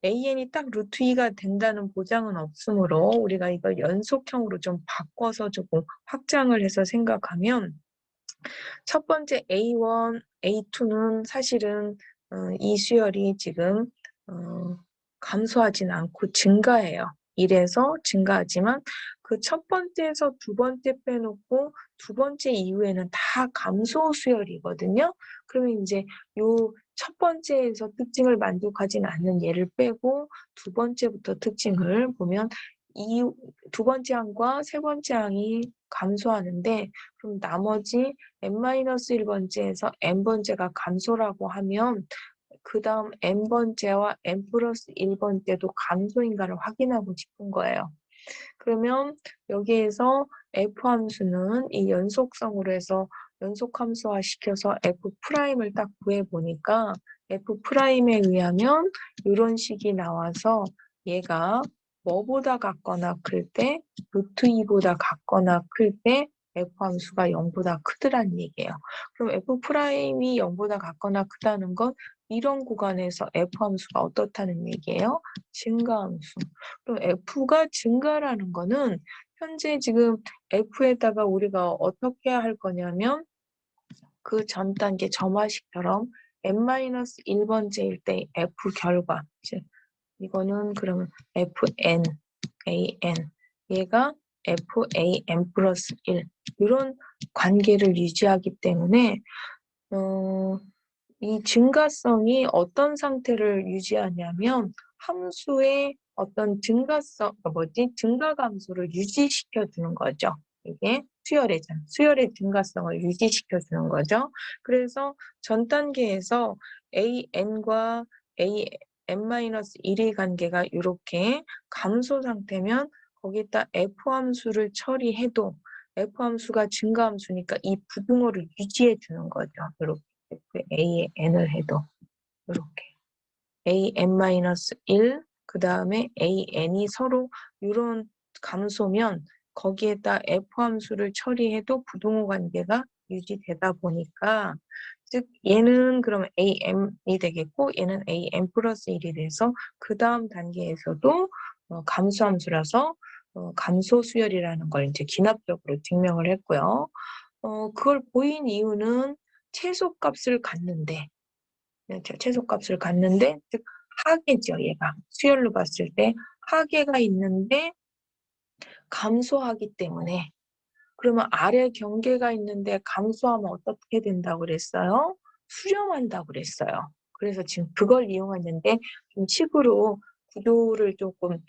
AN이 딱 루트 2가 된다는 보장은 없으므로 우리가 이걸 연속형으로 좀 바꿔서 조금 확장을 해서 생각하면 첫 번째 A1, A2는 사실은 이 수열이 지금 감소하진 않고 증가해요. 이래서 증가하지만 그 첫 번째에서 두 번째 빼놓고 두 번째 이후에는 다 감소 수열이거든요. 그러면 이제 요 첫 번째에서 특징을 만족하진 않는 얘를 빼고 두 번째부터 특징을 보면 이 두 번째 항과 세 번째 항이 감소하는데 그럼 나머지 n-1번째에서 n번째가 감소라고 하면 그 다음 n번째와 n+1번째도 감소인가를 확인하고 싶은 거예요. 그러면 여기에서 f 함수는 이 연속성으로 해서 연속함수화 시켜서 f'을 딱 구해보니까 f'에 의하면 이런 식이 나와서 얘가 뭐보다 같거나 클 때, 루트 2보다 같거나 클 때 F 함수가 0보다 크더란 얘기예요. 그럼 F 프라임이 0보다 같거나 크다는 건 이런 구간에서 F 함수가 어떻다는 얘기예요? 증가함수. 그럼 F가 증가라는 거는 현재 지금 F에다가 우리가 어떻게 할 거냐면 그 전 단계 점화식처럼 n-1번째일 때 F 결과, 즉 이거는 그러면 Fn, An, 얘가 FAN 플러스 1 이런 관계를 유지하기 때문에 이 증가성이 어떤 상태를 유지하냐면 함수의 어떤 증가성, 증가 감소를 유지시켜 주는 거죠. 이게 수열의 증가성을 유지시켜 주는 거죠. 그래서 전 단계에서 AN과 AN-1의 관계가 이렇게 감소 상태면 거기다 F 함수를 처리해도 F 함수가 증가 함수니까 이 부등호를 유지해 주는 거죠. 이렇게. A의 n을 해도 이렇게 an-1 그 다음에 an이 서로 이런 감소면 거기에다 f 함수를 처리해도 부등호 관계가 유지되다 보니까 즉 얘는 그러면 am이 되겠고 얘는 an 플러스 1이 돼서 그 다음 단계에서도 감소함수라서 감소 수열이라는 걸 이제 기납적으로 증명을 했고요. 그걸 보인 이유는 최소값을 갖는데, 즉 하계죠, 얘가. 수열로 봤을 때 하계가 있는데 감소하기 때문에, 그러면 아래 경계가 있는데 감소하면 어떻게 된다고 그랬어요? 수렴한다고 그랬어요. 그래서 지금 그걸 이용했는데 좀 식으로 구도를 조금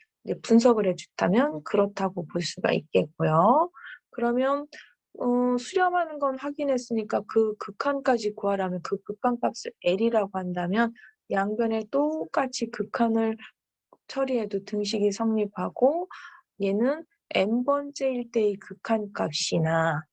분석을 해줬다면 그렇다고 볼 수가 있겠고요. 그러면 수렴하는 건 확인했으니까 그 극한까지 구하라면 그 극한값을 L이라고 한다면 양변에 똑같이 극한을 처리해도 등식이 성립하고 얘는 n번째일 때의 극한값이나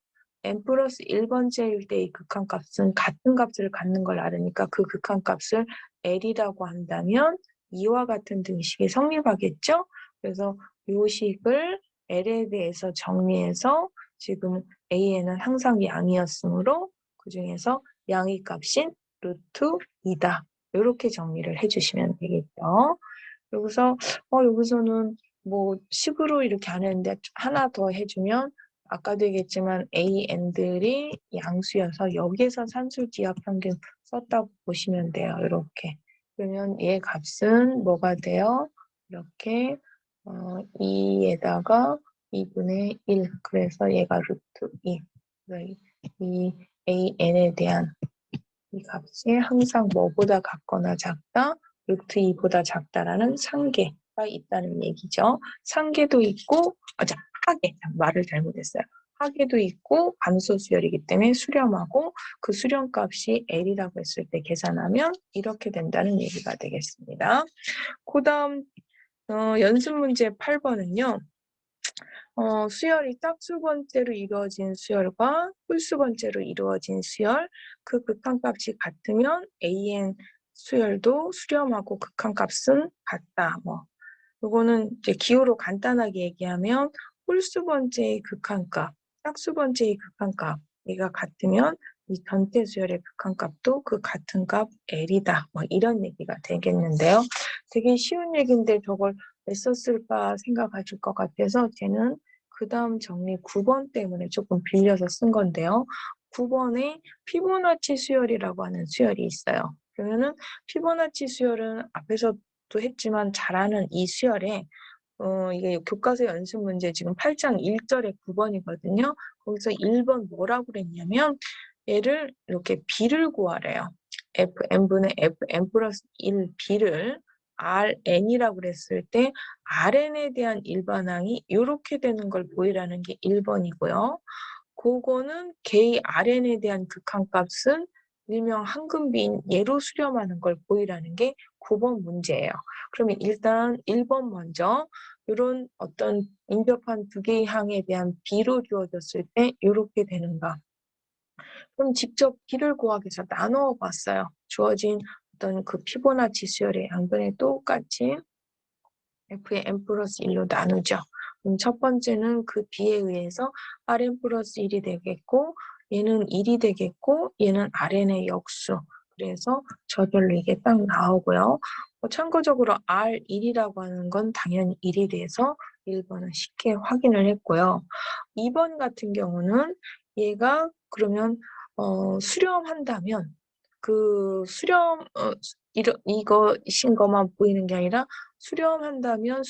n 플러스 1번째일 때의 극한값은 같은 값을 갖는 걸 알으니까 그 극한값을 L이라고 한다면 이와 같은 등식이 성립하겠죠? 그래서 이 식을 L에 대해서 정리해서 지금 A에는 항상 양이었으므로 그 중에서 양의 값인 루트 2다. 이렇게 정리를 해주시면 되겠죠. 여기서는 뭐 식으로 이렇게 안 했는데 하나 더 해주면 아까도 얘기했지만 AN들이 양수여서 여기에서 산술기압 평균 썼다고 보시면 돼요. 이렇게. 그러면 얘 값은 뭐가 돼요? 이렇게 2에다가 2분의 1. 그래서 얘가 루트 2. 이 AN에 대한 이 값이 항상 뭐보다 같거나 작다, 루트 2보다 작다라는 상계가 있다는 얘기죠. 상계도 있고, 하계, 말을 잘못했어요. 하계도 있고 감소 수열이기 때문에 수렴하고 그 수렴값이 L이라고 했을 때 계산하면 이렇게 된다는 얘기가 되겠습니다. 그 다음 연습 문제 8번은요. 수열이 짝수번째로 이루어진 수열과 홀수번째로 이루어진 수열, 그 극한값이 같으면 AN 수열도 수렴하고 극한값은 같다. 이거는 이제 기호로 간단하게 얘기하면 홀수번째의 극한값, 짝수번째의 극한값, 얘가 같으면 이 전체 수열의 극한값도 그 같은 값 L이다. 이런 얘기가 되겠는데요. 되게 쉬운 얘기인데 저걸 왜 썼을까 생각하실 것 같아서 쟤는 그 다음 정리 9번 때문에 조금 빌려서 쓴 건데요. 9번에 피보나치 수열이라고 하는 수열이 있어요. 그러면은 피보나치 수열은 앞에서도 했지만 잘 아는 이 수열에 이게 교과서 연습 문제 지금 8장 1절에 9번이거든요. 거기서 1번 뭐라고 그랬냐면 얘를 이렇게 B를 구하래요. Fn분의 Fn 플러스 1 B를 Rn이라고 그랬을 때 Rn에 대한 일반항이 이렇게 되는 걸 보이라는 게 1번이고요. 그거는 개의 Rn에 대한 극한값은 일명 황금비인 얘로 수렴하는 걸 보이라는 게 9번 문제예요. 그러면 일단 1번 먼저 이런 어떤 인접한 두 개의 항에 대한 B로 주어졌을 때 이렇게 되는가. 그럼 직접 B를 구하기 위해서 나누어 봤어요. 주어진 어떤 그 피보나치 수열의 양변에 똑같이 F의 n 플러스 1로 나누죠. 그럼 첫 번째는 그 B에 의해서 Rn 플러스 1이 되겠고, 얘는 1이 되겠고, 얘는 Rn의 역수. 그래서 저절로 이게 딱 나오고요. 참고적으로 R1이라고 하는 건 당연히 1이 돼서 1번은 쉽게 확인을 했고요. 2번 같은 경우는 얘가 그러면 수렴한다면 그 이거신 것만 보이는 게 아니라 수렴한다면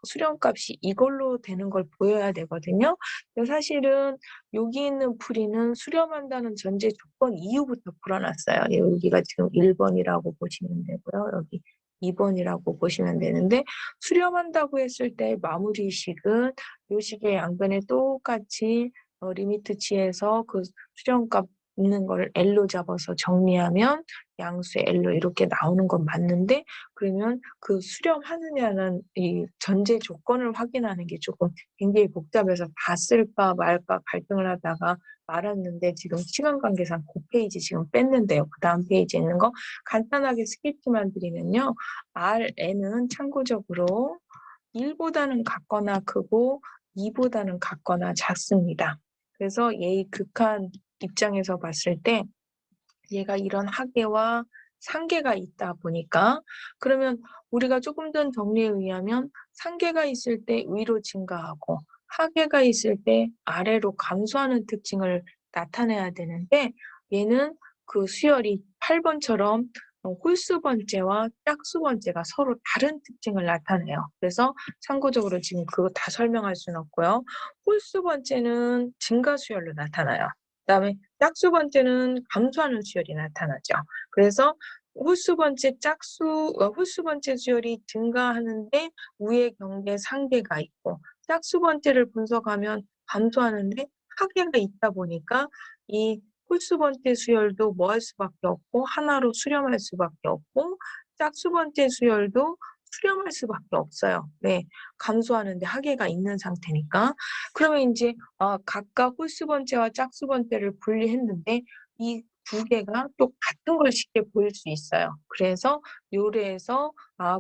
수렴값이 이걸로 되는 걸 보여야 되거든요. 근데 사실은 여기 있는 풀이는 수렴한다는 전제 조건 이후부터 풀어놨어요. 여기가 지금 1번이라고 보시면 되고요. 여기 2번이라고 보시면 되는데 수렴한다고 했을 때 마무리식은 요 식의 양변에 똑같이 리미트 치에서 그 수렴값 있는 걸 L로 잡아서 정리하면 양수의 L로 이렇게 나오는 건 맞는데 그러면 그 수렴하느냐는 이 전제 조건을 확인하는 게 조금 굉장히 복잡해서 다 쓸까 말까 갈등을 하다가 말았는데 지금 시간 관계상 그 페이지 지금 뺐는데요. 그 다음 페이지에 있는 거 간단하게 스케치만 드리면요. Rn은 참고적으로 1보다는 같거나 크고 2보다는 같거나 작습니다. 그래서 얘의 극한 입장에서 봤을 때 얘가 이런 하계와 상계가 있다 보니까 그러면 우리가 조금 전 정리에 의하면 상계가 있을 때 위로 증가하고 하계가 있을 때 아래로 감소하는 특징을 나타내야 되는데 얘는 그 수열이 8번처럼 홀수 번째와 짝수 번째가 서로 다른 특징을 나타내요. 그래서 참고적으로 지금 그거 다 설명할 수는 없고요. 홀수 번째는 증가 수열로 나타나요. 그다음에 짝수 번째는 감소하는 수열이 나타나죠. 그래서 홀수 번째 수열이 증가하는데 위의 경계 상계가 있고 짝수 번째를 분석하면 감소하는데 하계가 있다 보니까 이 홀수 번째 수열도 뭐 할 수밖에 없고 하나로 수렴할 수밖에 없고 짝수 번째 수열도 수렴할 수밖에 없어요. 네, 감소하는데 하계가 있는 상태니까. 그러면 이제 각각 홀수 번째와 짝수 번째를 분리했는데 이 두 개가 또 같은 걸 쉽게 보일 수 있어요. 그래서 요래에서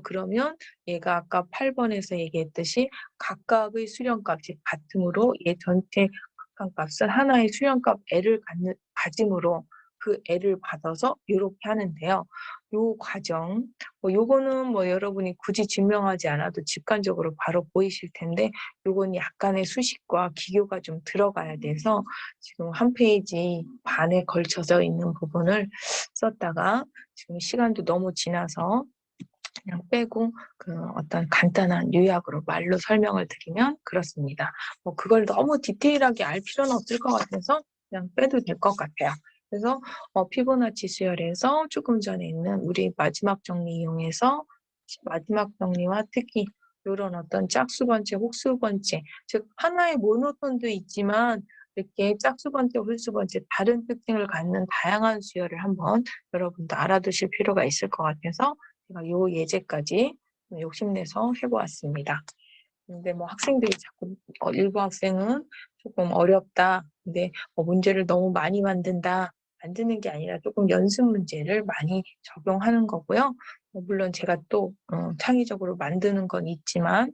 그러면 얘가 아까 8번에서 얘기했듯이 각각의 수렴값이 같으므로 얘 전체 극한값은 하나의 수렴값 L을 가짐으로 그 L을 받아서 이렇게 하는데요. 요 과정, 요거는 여러분이 굳이 증명하지 않아도 직관적으로 바로 보이실 텐데 요건 약간의 수식과 기교가 좀 들어가야 돼서 지금 한 페이지 반에 걸쳐져 있는 부분을 썼다가 지금 시간도 너무 지나서 그냥 빼고 그 어떤 간단한 요약으로 말로 설명을 드리면 그렇습니다. 그걸 너무 디테일하게 알 필요는 없을 것 같아서 그냥 빼도 될 것 같아요. 그래서 피보나치 수열에서 조금 전에 있는 우리 마지막 정리 이용해서 마지막 정리와 특히 이런 어떤 짝수 번째, 홀수 번째, 즉 하나의 모노톤도 있지만 이렇게 짝수 번째, 홀수 번째 다른 특징을 갖는 다양한 수열을 한번 여러분도 알아두실 필요가 있을 것 같아서 제가 요 예제까지 욕심내서 해보았습니다. 근데 학생들이 자꾸 일부 학생은 조금 어렵다. 근데 문제를 너무 많이 만드는 게 아니라 조금 연습 문제를 많이 적용하는 거고요. 물론 제가 또 창의적으로 만드는 건 있지만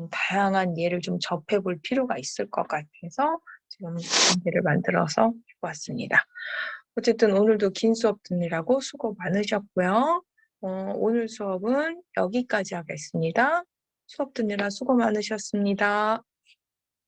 다양한 예를 좀 접해볼 필요가 있을 것 같아서 지금 문제를 만들어서 해보았습니다. 어쨌든 오늘도 긴 수업 듣느라고 수고 많으셨고요. 오늘 수업은 여기까지 하겠습니다. 수업 듣느라 수고 많으셨습니다.